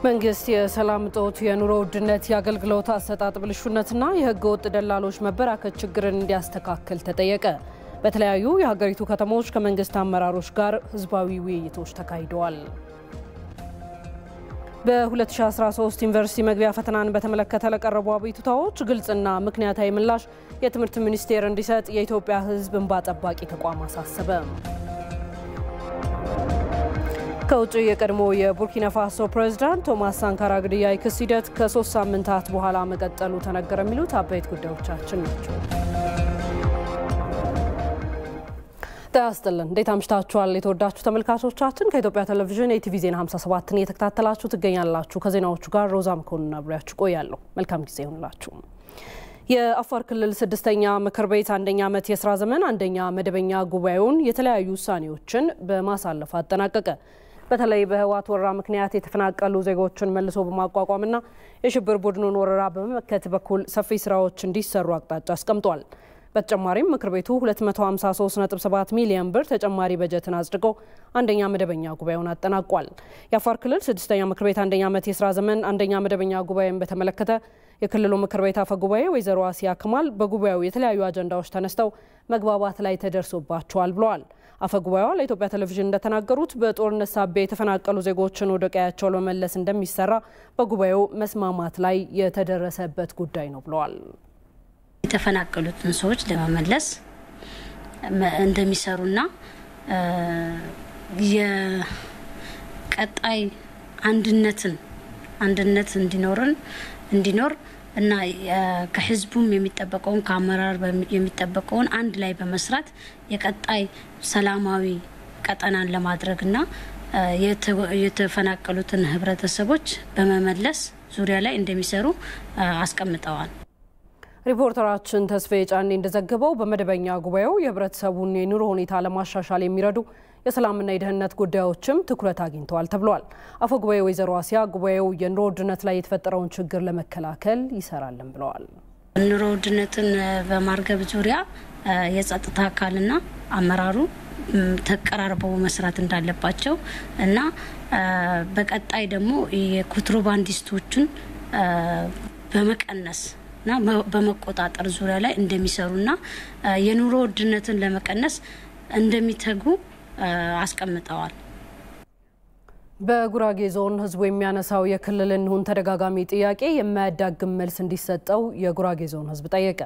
መንግስት የሰላም ጦት የኑሮ ውድነት ያገልግሎት አሰጣጥ ብልሹነትና የህገ ወጥ ደላሎች መበራከት ችግርን እንዲያስተካክል ተጠየቀ። በተለያዩ የሀገሪቱ ከተሞች ከመንግስት አመራሮች ጋር ህዝባዊ ውይይቶች ተካሂደዋል። በ2013 ዩኒቨርሲቲ መግቢያ ፈተናን በተመለከተ ለቀረቡ አቤቱታዎች ግልጽና ምክንያታዊ ምላሽ የትምህርት ሚኒስቴር እንዲሰጥ የኢትዮጵያ ህዝብ እንባ ጠባቂ ተቋም አሳሰበ። ከውጭ የቀድሞ የቡርኪና ፋሶ ፕሬዝዳንት ቶማስ ሳንካራ ግድያ የክስ ሂደት ከ3 ሳምንታት በኋላ መቀጠሉ ተነገረ። የሚሉት አበይት ጉዳዮቻችን ናቸው። ታስተልን እንዴት አምሽታችኋል የተወዳችሁ ተመልካቾቻችን። ከኢትዮጵያ ቴሌቪዥን የቲቪ ዜና 57ን እየተከታተላችሁ ትገኛላችሁ። ከዜናዎቹ ጋር ሮዛ መኮንን አብራችሁ ቆያለሁ። መልካም ጊዜ ይሁንላችሁ። የአፋር ክልል 6ኛ ምክር ቤት አንደኛ ዓመት የሥራ ዘመን አንደኛ መደበኛ ጉባኤውን የተለያዩ ውሳኔዎችን በማሳለፍ አጠናቀቀ። በተለይ በህወሓት ወረራ ምክንያት የተፈናቀሉ ዜጎችን መልሶ በማቋቋምና የሽብር ቡድኑን ወረራ በመመከት በኩል ሰፊ ስራዎች እንዲሰሩ አቅጣጫ አስቀምጧል። በተጨማሪም ምክር ቤቱ 253.7 ሚሊዮን ብር ተጨማሪ በጀትን አጽድቆ አንደኛ መደበኛ ጉባኤውን አጠናቋል። የአፋር ክልል 6ኛ ምክር ቤት አንደኛ ዓመት የሥራ ዘመን አንደኛ መደበኛ ጉባኤን በተመለከተ የክልሉ ምክር ቤት አፈ ጉባኤ ወይዘሮ አሲያ ከማል በጉባኤው የተለያዩ አጀንዳዎች ተነስተው መግባባት ላይ ተደርሶባቸዋል ብለዋል። አፈ ጉባኤዋ ለኢትዮጵያ ቴሌቪዥን እንደተናገሩት በጦርነት ሳቢያ የተፈናቀሉ ዜጎችን ወደ ቀያቸው ለመመለስ እንደሚሰራ በጉባኤው መስማማት ላይ የተደረሰበት ጉዳይ ነው ብለዋል። የተፈናቀሉትን ሰዎች ለመመለስ እንደሚሰሩና የቀጣይ አንድነት እንዲኖር እና ከህዝቡም የሚጠበቀውን ከአመራር የሚጠበቀውን አንድ ላይ በመስራት የቀጣይ ሰላማዊ ቀጠናን ለማድረግና የተፈናቀሉትን ህብረተሰቦች በመመለስ ዙሪያ ላይ እንደሚሰሩ አስቀምጠዋል። ሪፖርተራችን ተስፋዬ ጫኔ እንደዘገበው በመደበኛ ጉባኤው የህብረተሰቡን የኑሮ ሁኔታ ለማሻሻል የሚረዱ የሰላምና የደህንነት ጉዳዮችም ትኩረት አግኝተዋል ተብሏል። አፈ ጉባኤ ወይዘሮ አሲያ ጉባኤው የኑሮ ውድነት ላይ የተፈጠረውን ችግር ለመከላከል ይሰራልን ብለዋል። ኑሮ ውድነትን በማርገብ ዙሪያ የጸጥታ አካልና አመራሩ ተቀራርበው መስራት እንዳለባቸው እና በቀጣይ ደግሞ የኮንትሮባንዲስቶችን በመቀነስና በመቆጣጠር ዙሪያ ላይ እንደሚሰሩና የኑሮ ውድነትን ለመቀነስ እንደሚተጉ አስቀምጠዋል። በጉራጌ ዞን ህዝቡ የሚያነሳው የክልልን ሁን ተደጋጋሚ ጥያቄ የማያዳግም መልስ እንዲሰጠው የጉራጌ ዞን ህዝብ ጠየቀ።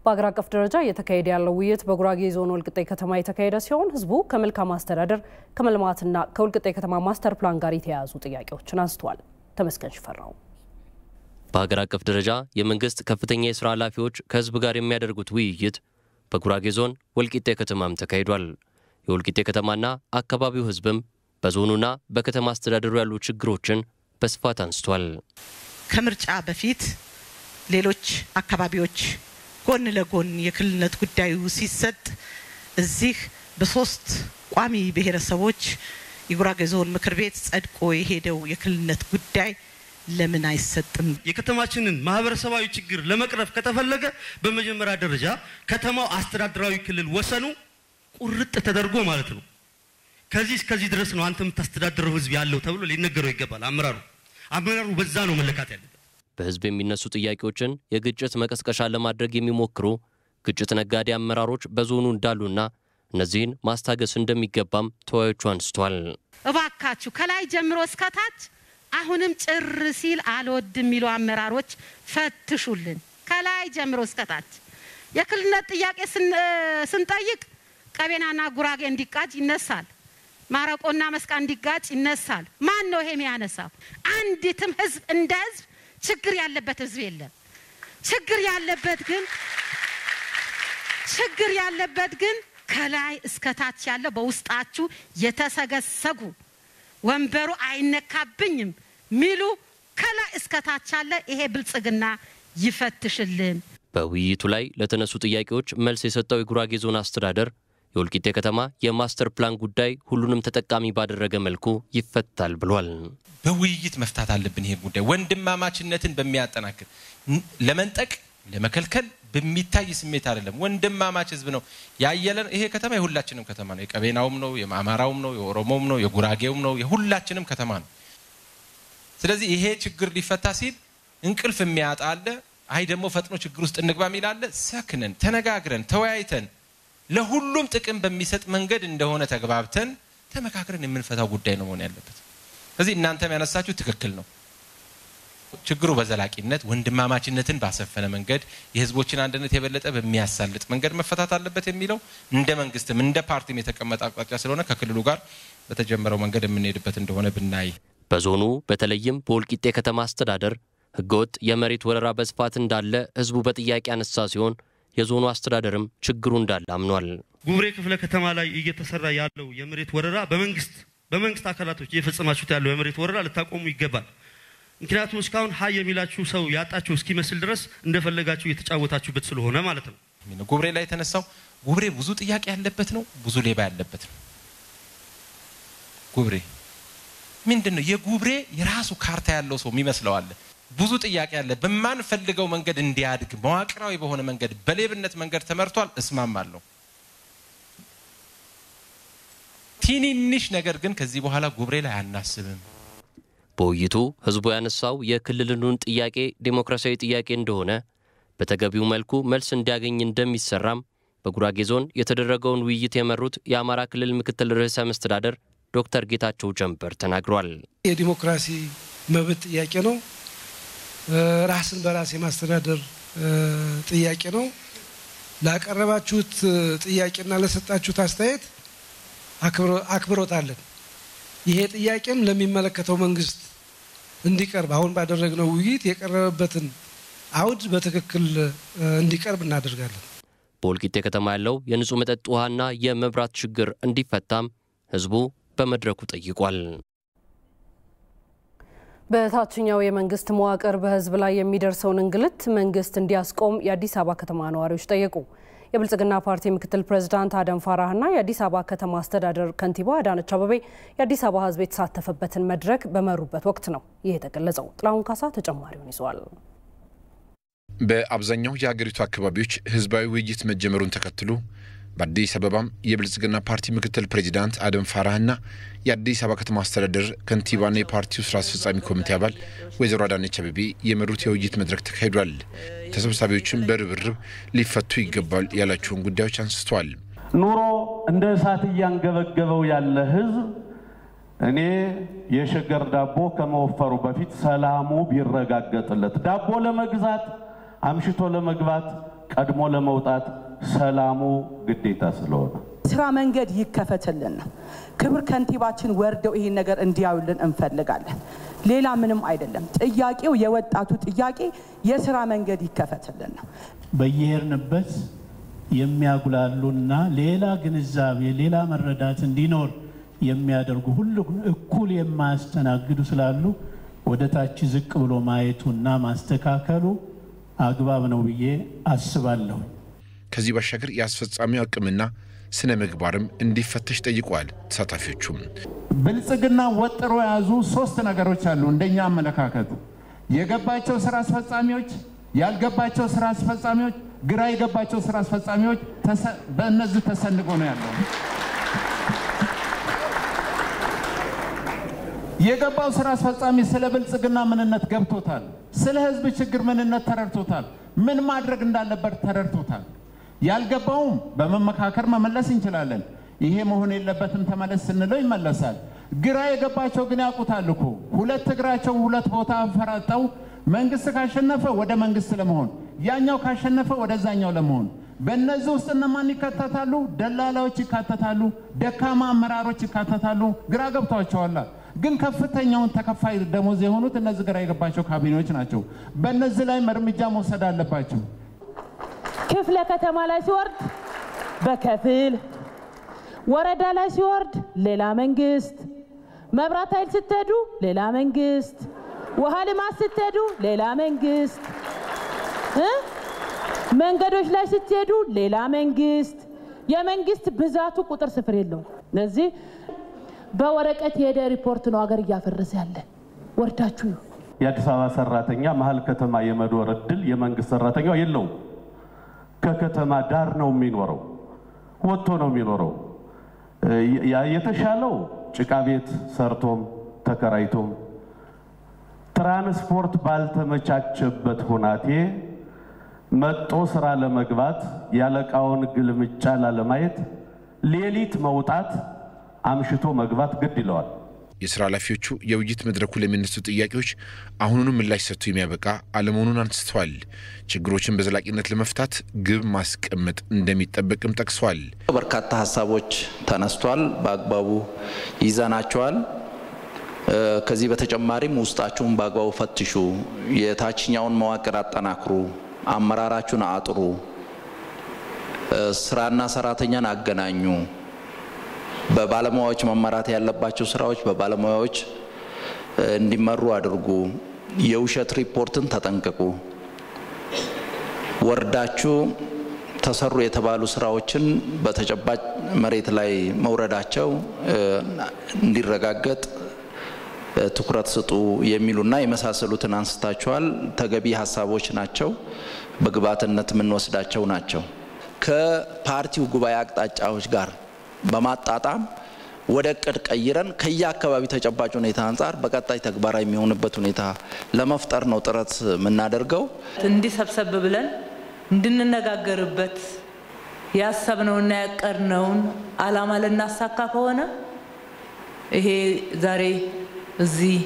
በአገር አቀፍ ደረጃ እየተካሄደ ያለው ውይይት በጉራጌ ዞን ወልቂጤ ከተማ የተካሄደ ሲሆን ህዝቡ ከመልካም አስተዳደር ከመልማትና ከወልቂጤ ከተማ ማስተር ፕላን ጋር የተያያዙ ጥያቄዎችን አንስቷል። ተመስገን ሽፈራው በአገር አቀፍ ደረጃ የመንግስት ከፍተኛ የሥራ ኃላፊዎች ከህዝብ ጋር የሚያደርጉት ውይይት በጉራጌ ዞን ወልቂጤ ከተማም ተካሂዷል። የወልቂጤ ከተማና አካባቢው ህዝብም በዞኑና በከተማ አስተዳደሩ ያሉ ችግሮችን በስፋት አንስቷል። ከምርጫ በፊት ሌሎች አካባቢዎች ጎን ለጎን የክልልነት ጉዳዩ ሲሰጥ እዚህ በሶስት ቋሚ ብሔረሰቦች የጉራጌ ዞን ምክር ቤት ጸድቆ የሄደው የክልልነት ጉዳይ ለምን አይሰጥም? የከተማችንን ማህበረሰባዊ ችግር ለመቅረፍ ከተፈለገ በመጀመሪያ ደረጃ ከተማው አስተዳደራዊ ክልል ወሰኑ ቁርጥ ተደርጎ ማለት ነው። ከዚህ ድረስ ነው አንተ የምታስተዳድረው ህዝብ ያለው ተብሎ ሊነገረው ይገባል። አመራሩ በዛ ነው መለካት ያለበት። በህዝብ የሚነሱ ጥያቄዎችን የግጭት መቀስቀሻ ለማድረግ የሚሞክሩ ግጭት ነጋዴ አመራሮች በዞኑ እንዳሉና እነዚህን ማስታገስ እንደሚገባም ተወያዮቹ አንስተዋል። እባካችሁ ከላይ ጀምሮ እስከ ታች አሁንም ጭር ሲል አልወድም የሚሉ አመራሮች ፈትሹልን። ከላይ ጀምሮ እስከ ታች የክልልነት ጥያቄ ስንጠይቅ ቀቤናና ጉራጌ እንዲጋጭ ይነሳል። ማረቆና መስቃ እንዲጋጭ ይነሳል። ማን ነው ይሄ የሚያነሳው? አንዲትም ህዝብ እንደ ህዝብ ችግር ያለበት ህዝብ የለም። ችግር ያለበት ግን ከላይ እስከ ታች ያለው በውስጣችሁ የተሰገሰጉ ወንበሩ አይነካብኝም ሚሉ ከላይ እስከ ታች ያለ ይሄ ብልጽግና ይፈትሽልን። በውይይቱ ላይ ለተነሱ ጥያቄዎች መልስ የሰጠው የጉራጌ ዞን አስተዳደር የወልቂጤ ከተማ የማስተር ፕላን ጉዳይ ሁሉንም ተጠቃሚ ባደረገ መልኩ ይፈታል ብሏል። በውይይት መፍታት አለብን። ይሄ ጉዳይ ወንድማማችነትን በሚያጠናክር ለመንጠቅ ለመከልከል በሚታይ ስሜት አይደለም። ወንድማማች ህዝብ ነው ያየለን። ይሄ ከተማ የሁላችንም ከተማ ነው። የቀቤናውም ነው፣ የማማራውም ነው፣ የኦሮሞም ነው፣ የጉራጌውም ነው፣ የሁላችንም ከተማ ነው። ስለዚህ ይሄ ችግር ሊፈታ ሲል እንቅልፍ የሚያጣ አለ። አይ ደግሞ ፈጥኖ ችግር ውስጥ እንግባ ሚላለ ሰክነን ተነጋግረን ተወያይተን ለሁሉም ጥቅም በሚሰጥ መንገድ እንደሆነ ተግባብተን ተመካክረን የምንፈታው ጉዳይ ነው መሆን ያለበት። ስለዚህ እናንተም ያነሳችሁ ትክክል ነው። ችግሩ በዘላቂነት ወንድማማችነትን ባሰፈነ መንገድ የህዝቦችን አንድነት የበለጠ በሚያሳልጥ መንገድ መፈታት አለበት የሚለው እንደ መንግስትም እንደ ፓርቲም የተቀመጠ አቅጣጫ ስለሆነ ከክልሉ ጋር በተጀመረው መንገድ የምንሄድበት እንደሆነ ብናይ በዞኑ በተለይም በወልቂጤ ከተማ አስተዳደር ህገወጥ የመሬት ወረራ በስፋት እንዳለ ህዝቡ በጥያቄ ያነሳ ሲሆን የዞኑ አስተዳደርም ችግሩ እንዳለ አምኗል። ጉብሬ ክፍለ ከተማ ላይ እየተሰራ ያለው የመሬት ወረራ በመንግስት አካላቶች እየፈጸማችሁት ያለው የመሬት ወረራ ልታቆሙ ይገባል። ምክንያቱም እስካሁን ሀይ የሚላችሁ ሰው ያጣችሁ እስኪመስል ድረስ እንደፈለጋችሁ እየተጫወታችሁበት ስለሆነ ማለት ነው። ጉብሬ ላይ ተነሳው ጉብሬ ብዙ ጥያቄ ያለበት ነው፣ ብዙ ሌባ ያለበት ነው። ጉብሬ ምንድነው የጉብሬ የራሱ ካርታ ያለው ሰው የሚመስለው አለ። ብዙ ጥያቄ ያለ በማንፈልገው መንገድ እንዲያድግ መዋቅራዊ በሆነ መንገድ በሌብነት መንገድ ተመርቷል። እስማማለሁ። ትንንሽ ነገር ግን ከዚህ በኋላ ጉብሬ ላይ አናስብም። በውይይቱ ህዝቡ ያነሳው የክልሉን ጥያቄ ዲሞክራሲያዊ ጥያቄ እንደሆነ በተገቢው መልኩ መልስ እንዲያገኝ እንደሚሰራም በጉራጌ ዞን የተደረገውን ውይይት የመሩት የአማራ ክልል ምክትል ርዕሰ መስተዳድር ዶክተር ጌታቸው ጀንበር ተናግሯል። የዲሞክራሲ መብት ጥያቄ ነው። ራስን በራስ የማስተዳደር ጥያቄ ነው። ላቀረባችሁት ጥያቄና ለሰጣችሁት አስተያየት አክብሮት አለን። ይሄ ጥያቄም ለሚመለከተው መንግስት እንዲቀርብ አሁን ባደረግነው ውይይት የቀረበበትን አውድ በትክክል እንዲቀርብ እናደርጋለን። በወልቂጤ ከተማ ያለው የንጹህ መጠጥ ውሃና የመብራት ችግር እንዲፈታም ህዝቡ በመድረኩ ጠይቋል። በታችኛው የመንግስት መዋቅር በህዝብ ላይ የሚደርሰውን እንግልት መንግስት እንዲያስቆም የአዲስ አበባ ከተማ ነዋሪዎች ጠየቁ። የብልጽግና ፓርቲ ምክትል ፕሬዝዳንት አደም ፋራህና የአዲስ አበባ ከተማ አስተዳደር ከንቲባ አዳነች አበቤ የአዲስ አበባ ህዝብ የተሳተፈበትን መድረክ በመሩበት ወቅት ነው ይህ የተገለጸው። ጥላሁን ካሳ ተጨማሪውን ይዟል። በአብዛኛው የሀገሪቱ አካባቢዎች ህዝባዊ ውይይት መጀመሩን ተከትሎ በአዲስ አበባም የብልጽግና ፓርቲ ምክትል ፕሬዝዳንት አደም ፋራህና የአዲስ አበባ ከተማ አስተዳደር ከንቲባና የፓርቲው ስራ አስፈጻሚ ኮሚቴ አባል ወይዘሮ አዳነች አበቤ የመሩት የውይይት መድረክ ተካሂዷል። ተሰብሳቢዎችም በርብርብ ሊፈቱ ይገባል ያላቸውን ጉዳዮች አንስተዋል። ኑሮ እንደ እሳት እያንገበገበው ያለ ህዝብ እኔ የሸገር ዳቦ ከመወፈሩ በፊት ሰላሙ ቢረጋገጥለት ዳቦ ለመግዛት አምሽቶ ለመግባት ቀድሞ ለመውጣት ሰላሙ ግዴታ ስለሆነ ስራ መንገድ ይከፈትልን። ክብር ከንቲባችን ወርደው ይሄን ነገር እንዲያዩልን እንፈልጋለን። ሌላ ምንም አይደለም። ጥያቄው የወጣቱ ጥያቄ የስራ መንገድ ይከፈትልን ነው። በየሄርንበት የሚያጉላሉና ሌላ ግንዛቤ ሌላ መረዳት እንዲኖር የሚያደርጉ ሁሉ እኩል የማያስተናግዱ ስላሉ ወደ ታች ዝቅ ብሎ ማየቱና ማስተካከሉ አግባብ ነው ብዬ አስባለሁ። ከዚህ ባሻገር ያስፈጻሚ አቅምና ስነ ምግባርም እንዲፈተሽ ጠይቋል። ተሳታፊዎቹም ብልጽግና ወጥሮ ያዙ ሶስት ነገሮች አሉ እንደኛ አመለካከቱ። የገባቸው ስራ አስፈጻሚዎች፣ ያልገባቸው ስራ አስፈጻሚዎች፣ ግራ የገባቸው ስራ አስፈጻሚዎች በእነዚህ ተሰንጎ ነው ያለው። የገባው ስራ አስፈጻሚ ስለ ብልጽግና ምንነት ገብቶታል። ስለ ህዝብ ችግር ምንነት ተረድቶታል። ምን ማድረግ እንዳለበት ተረድቶታል። ያልገባውም በመመካከር መመለስ እንችላለን። ይሄ መሆን የለበትም ተመለስ ስንለው ይመለሳል። ግራ የገባቸው ግን ያውቁታል እኮ ሁለት እግራቸው ሁለት ቦታ ፈራጠው መንግስት ካሸነፈ ወደ መንግስት ለመሆን ያኛው ካሸነፈ ወደዛኛው ለመሆን በእነዚህ ውስጥ እነማን ይካተታሉ? ደላላዎች ይካተታሉ፣ ደካማ አመራሮች ይካተታሉ። ግራ ገብቷቸዋል። ግን ከፍተኛውን ተከፋይ ደሞዝ የሆኑት እነዚህ ግራ የገባቸው ካቢኔዎች ናቸው። በእነዚህ ላይ እርምጃ መውሰድ አለባቸው። ክፍለ ከተማ ላይ ሲወርድ በከፊል ወረዳ ላይ ሲወርድ ሌላ መንግስት፣ መብራት ኃይል ስትሄዱ ሌላ መንግስት፣ ውሃ ልማት ስትሄዱ ሌላ መንግስት፣ መንገዶች ላይ ስትሄዱ ሌላ መንግስት። የመንግስት ብዛቱ ቁጥር ስፍር የለውም። ለዚህ በወረቀት የሄደ ሪፖርት ነው ሀገር እያፈረሰ ያለ። ወርዳችሁ የአዲስ አበባ ሰራተኛ መሀል ከተማ የመኖር እድል የመንግስት ሰራተኛው የለውም። ከከተማ ዳር ነው የሚኖረው፣ ወጥቶ ነው የሚኖረው። የተሻለው ጭቃ ቤት ሰርቶም ተከራይቶም ትራንስፖርት ባልተመቻቸበት ሁናቴ መጦ ስራ ለመግባት ያለቃውን ግልምጫ ላለማየት ሌሊት መውጣት አምሽቶ መግባት ግድ ይለዋል። የስራ ኃላፊዎቹ የውይይት መድረኩ ለሚነሱ ጥያቄዎች አሁኑኑ ምላሽ ሰጥቶ የሚያበቃ አለመሆኑን አንስተዋል። ችግሮችን በዘላቂነት ለመፍታት ግብ ማስቀመጥ እንደሚጠበቅም ጠቅሰዋል። በርካታ ሀሳቦች ተነስቷል፣ በአግባቡ ይዘናቸዋል። ከዚህ በተጨማሪም ውስጣችሁን በአግባቡ ፈትሹ፣ የታችኛውን መዋቅር አጠናክሩ፣ አመራራችሁን አጥሩ፣ ስራና ሰራተኛን አገናኙ፣ በባለሙያዎች መመራት ያለባቸው ስራዎች በባለሙያዎች እንዲመሩ አድርጉ፣ የውሸት ሪፖርትን ተጠንቀቁ፣ ወርዳችሁ ተሰሩ የተባሉ ስራዎችን በተጨባጭ መሬት ላይ መውረዳቸው እንዲረጋገጥ ትኩረት ስጡ የሚሉና የመሳሰሉትን አንስታቸዋል። ተገቢ ሀሳቦች ናቸው፣ በግብዓትነት የምንወስዳቸው ናቸው። ከፓርቲው ጉባኤ አቅጣጫዎች ጋር በማጣጣም ወደ እቅድ ቀይረን ከየአካባቢ ተጨባጭ ሁኔታ አንፃር በቀጣይ ተግባራዊ የሚሆንበት ሁኔታ ለመፍጠር ነው ጥረት የምናደርገው። እንዲሰብሰብ ብለን እንድንነጋገርበት ያሰብነውና ያቀርነውን አላማ ለናሳካ ከሆነ ይሄ ዛሬ እዚህ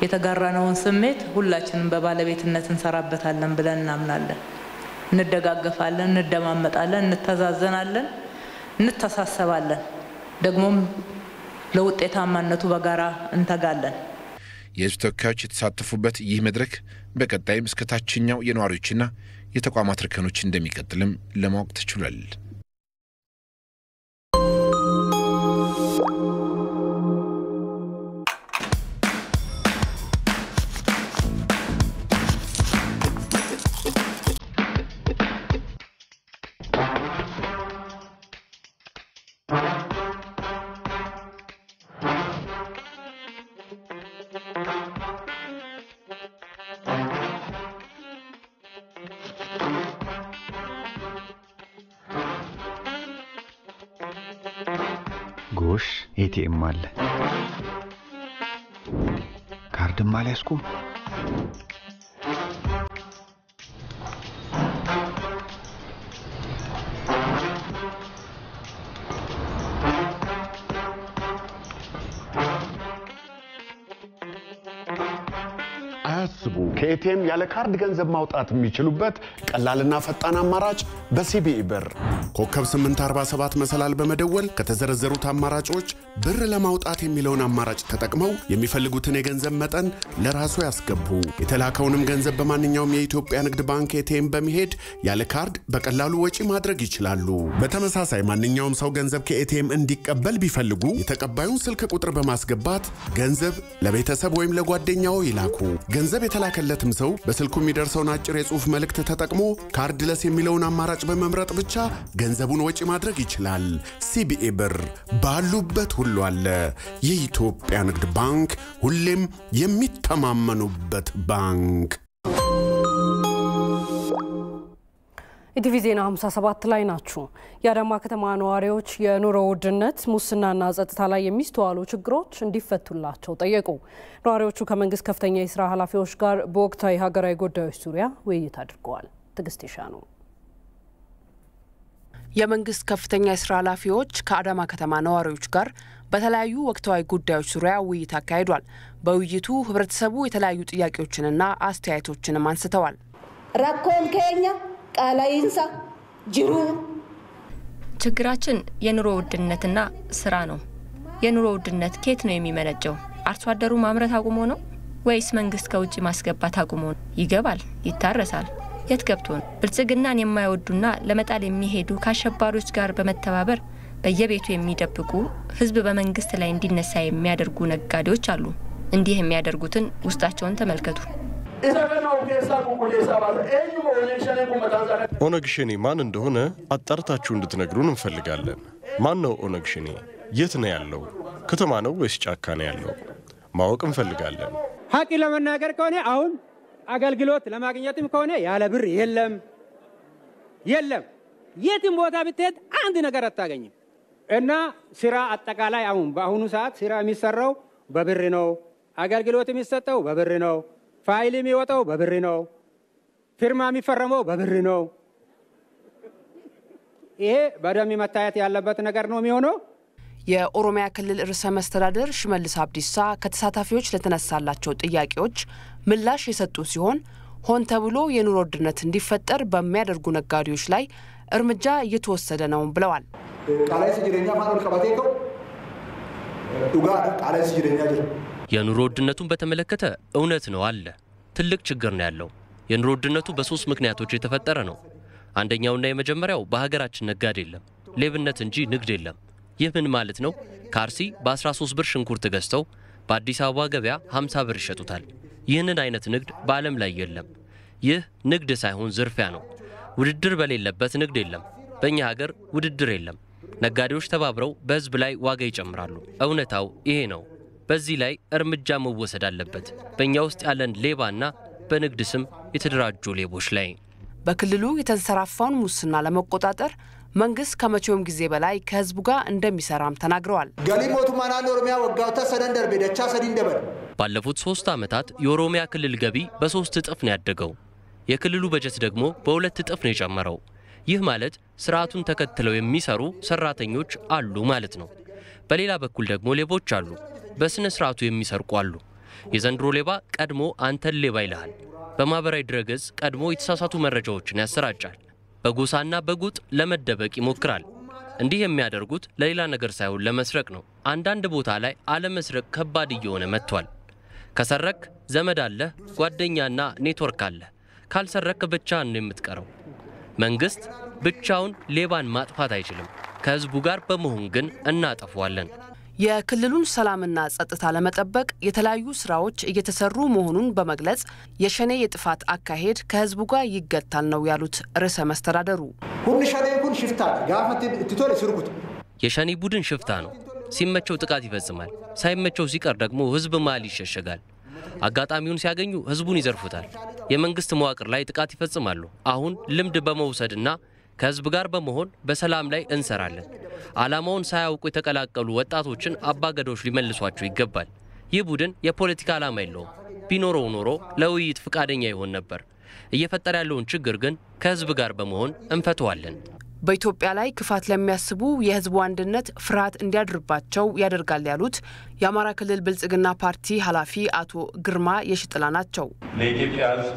የተጋራነውን ስሜት ሁላችንም በባለቤትነት እንሰራበታለን ብለን እናምናለን። እንደጋገፋለን፣ እንደማመጣለን፣ እንተዛዘናለን፣ እንተሳሰባለን፣ ደግሞም ለውጤታማነቱ በጋራ እንተጋለን። የህዝብ ተወካዮች የተሳተፉበት ይህ መድረክ በቀጣይም እስከ ታችኛው የነዋሪዎችና የተቋማት እርከኖች እንደሚቀጥልም ለማወቅ ተችሏል። ጎሽ ኤቲኤም አለ፣ ካርድም አልያዝኩም። አያስቡ፣ ከኤቲኤም ያለ ካርድ ገንዘብ ማውጣት የሚችሉበት ቀላልና ፈጣን አማራጭ በሲቢኢ ብር ኮከብ 847 መሰላል በመደወል ከተዘረዘሩት አማራጮች ብር ለማውጣት የሚለውን አማራጭ ተጠቅመው የሚፈልጉትን የገንዘብ መጠን ለራሱ ያስገቡ። የተላከውንም ገንዘብ በማንኛውም የኢትዮጵያ ንግድ ባንክ ኤቲኤም በመሄድ ያለ ካርድ በቀላሉ ወጪ ማድረግ ይችላሉ። በተመሳሳይ ማንኛውም ሰው ገንዘብ ከኤቲኤም እንዲቀበል ቢፈልጉ የተቀባዩን ስልክ ቁጥር በማስገባት ገንዘብ ለቤተሰብ ወይም ለጓደኛው ይላኩ። ገንዘብ የተላከለትም ሰው በስልኩ የሚደርሰውን አጭር የጽሑፍ መልእክት ተጠቅሞ ካርድለስ የሚለውን አማራጭ በመምረጥ ብቻ ገንዘቡን ወጪ ማድረግ ይችላል። ሲቢኢ ብር ባሉበት ሁሉ አለ። የኢትዮጵያ ንግድ ባንክ ሁሌም የሚተማመኑበት ባንክ። ኢቲቪ ዜና 57 ላይ ናችሁ። የአዳማ ከተማ ነዋሪዎች የኑሮ ውድነት፣ ሙስናና ጸጥታ ላይ የሚስተዋሉ ችግሮች እንዲፈቱላቸው ጠየቁ። ነዋሪዎቹ ከመንግስት ከፍተኛ የስራ ኃላፊዎች ጋር በወቅታዊ ሀገራዊ ጉዳዮች ዙሪያ ውይይት አድርገዋል። ትግስት ይሻኑ። የመንግስት ከፍተኛ የስራ ኃላፊዎች ከአዳማ ከተማ ነዋሪዎች ጋር በተለያዩ ወቅታዊ ጉዳዮች ዙሪያ ውይይት አካሂዷል። በውይይቱ ህብረተሰቡ የተለያዩ ጥያቄዎችንና አስተያየቶችንም አንስተዋል። ራኮን ከኛ ቃላይንሳ ጅሩ ችግራችን የኑሮ ውድነትና ስራ ነው። የኑሮ ውድነት ከየት ነው የሚመነጨው? አርሶ አደሩ ማምረት አቁሞ ነው ወይስ መንግስት ከውጪ ማስገባት አቁሞ ነው? ይገባል፣ ይታረሳል። የት ገብቶ ነው? ብልጽግናን የማይወዱና ለመጣል የሚሄዱ ከአሸባሪዎች ጋር በመተባበር በየቤቱ የሚደብቁ ህዝብ በመንግስት ላይ እንዲነሳ የሚያደርጉ ነጋዴዎች አሉ። እንዲህ የሚያደርጉትን ውስጣቸውን ተመልከቱ። ኦነግ ሸኔ ማን እንደሆነ አጣርታችሁ እንድትነግሩን እንፈልጋለን። ማን ነው ኦነግ ሸኔ? የት ነው ያለው? ከተማ ነው ወይስ ጫካ ነው ያለው? ማወቅ እንፈልጋለን። ሀቂ ለመናገር ከሆነ አሁን አገልግሎት ለማግኘትም ከሆነ ያለ ብር የለም። የትም ቦታ ብትሄድ አንድ ነገር አታገኝም። እና ስራ አጠቃላይ አሁን በአሁኑ ሰዓት ስራ የሚሰራው በብር ነው። አገልግሎት የሚሰጠው በብር ነው። ፋይል የሚወጣው በብር ነው። ፊርማ የሚፈረመው በብር ነው። ይሄ በደንብ መታየት ያለበት ነገር ነው የሚሆነው። የኦሮሚያ ክልል ርዕሰ መስተዳድር ሽመልስ አብዲሳ ከተሳታፊዎች ለተነሳላቸው ጥያቄዎች ምላሽ የሰጡ ሲሆን ሆን ተብሎ የኑሮ ውድነት እንዲፈጠር በሚያደርጉ ነጋዴዎች ላይ እርምጃ እየተወሰደ ነው ብለዋል። የኑሮ ውድነቱን በተመለከተ እውነት ነው አለ። ትልቅ ችግር ነው ያለው። የኑሮ ውድነቱ በ3 ምክንያቶች የተፈጠረ ነው። አንደኛውና የመጀመሪያው በሀገራችን ነጋዴ የለም፣ ሌብነት እንጂ ንግድ የለም። ይህ ምን ማለት ነው? ካርሲ በ13 ብር ሽንኩርት ገዝተው በአዲስ አበባ ገበያ 50 ብር ይሸጡታል። ይህንን አይነት ንግድ በዓለም ላይ የለም። ይህ ንግድ ሳይሆን ዝርፊያ ነው። ውድድር በሌለበት ንግድ የለም። በእኛ ሀገር ውድድር የለም። ነጋዴዎች ተባብረው በህዝብ ላይ ዋጋ ይጨምራሉ። እውነታው ይሄ ነው። በዚህ ላይ እርምጃ መወሰድ አለበት። በእኛ ውስጥ ያለን ሌባና በንግድ ስም የተደራጁ ሌቦች ላይ። በክልሉ የተንሰራፋውን ሙስና ለመቆጣጠር መንግስት ከመቼውም ጊዜ በላይ ከህዝቡ ጋር እንደሚሰራም ተናግረዋል። ባለፉት 3 ዓመታት የኦሮሚያ ክልል ገቢ በ3 እጥፍ ነው ያደገው። የክልሉ በጀት ደግሞ በ2 እጥፍ ነው የጨመረው። ይህ ማለት ስርዓቱን ተከትለው የሚሰሩ ሰራተኞች አሉ ማለት ነው። በሌላ በኩል ደግሞ ሌቦች አሉ። በስነ ስርዓቱ የሚሰርቁ አሉ። የዘንድሮ ሌባ ቀድሞ አንተን ሌባ ይልሃል። በማህበራዊ ድረገጽ ቀድሞ የተሳሳቱ መረጃዎችን ያሰራጫል። በጎሳና በጉጥ ለመደበቅ ይሞክራል። እንዲህ የሚያደርጉት ለሌላ ነገር ሳይሆን ለመስረቅ ነው። አንዳንድ ቦታ ላይ አለመስረቅ ከባድ እየሆነ መጥቷል። ከሰረክ ዘመድ አለ፣ ጓደኛና ኔትወርክ አለ። ካልሰረክ ብቻህን ነው የምትቀረው። መንግስት ብቻውን ሌባን ማጥፋት አይችልም። ከህዝቡ ጋር በመሆን ግን እናጠፋዋለን። የክልሉን ሰላምና ጸጥታ ለመጠበቅ የተለያዩ ስራዎች እየተሰሩ መሆኑን በመግለጽ የሸኔ የጥፋት አካሄድ ከህዝቡ ጋር ይገታል ነው ያሉት ርዕሰ መስተዳደሩ። የሸኔ ቡድን ሽፍታ ነው። ሲመቸው ጥቃት ይፈጽማል። ሳይመቸው ሲቀር ደግሞ ህዝብ መሃል ይሸሸጋል። አጋጣሚውን ሲያገኙ ህዝቡን ይዘርፉታል። የመንግስት መዋቅር ላይ ጥቃት ይፈጽማሉ። አሁን ልምድ በመውሰድና ከህዝብ ጋር በመሆን በሰላም ላይ እንሰራለን። ዓላማውን ሳያውቁ የተቀላቀሉ ወጣቶችን አባገዶች ሊመልሷቸው ይገባል። ይህ ቡድን የፖለቲካ ዓላማ የለውም። ቢኖረው ኖሮ ለውይይት ፍቃደኛ ይሆን ነበር። እየፈጠረ ያለውን ችግር ግን ከህዝብ ጋር በመሆን እንፈተዋለን። በኢትዮጵያ ላይ ክፋት ለሚያስቡ የህዝቡ አንድነት ፍርሃት እንዲያድርባቸው ያደርጋል ያሉት የአማራ ክልል ብልጽግና ፓርቲ ኃላፊ አቶ ግርማ የሽጥላ ናቸው። ለኢትዮጵያ ህዝብ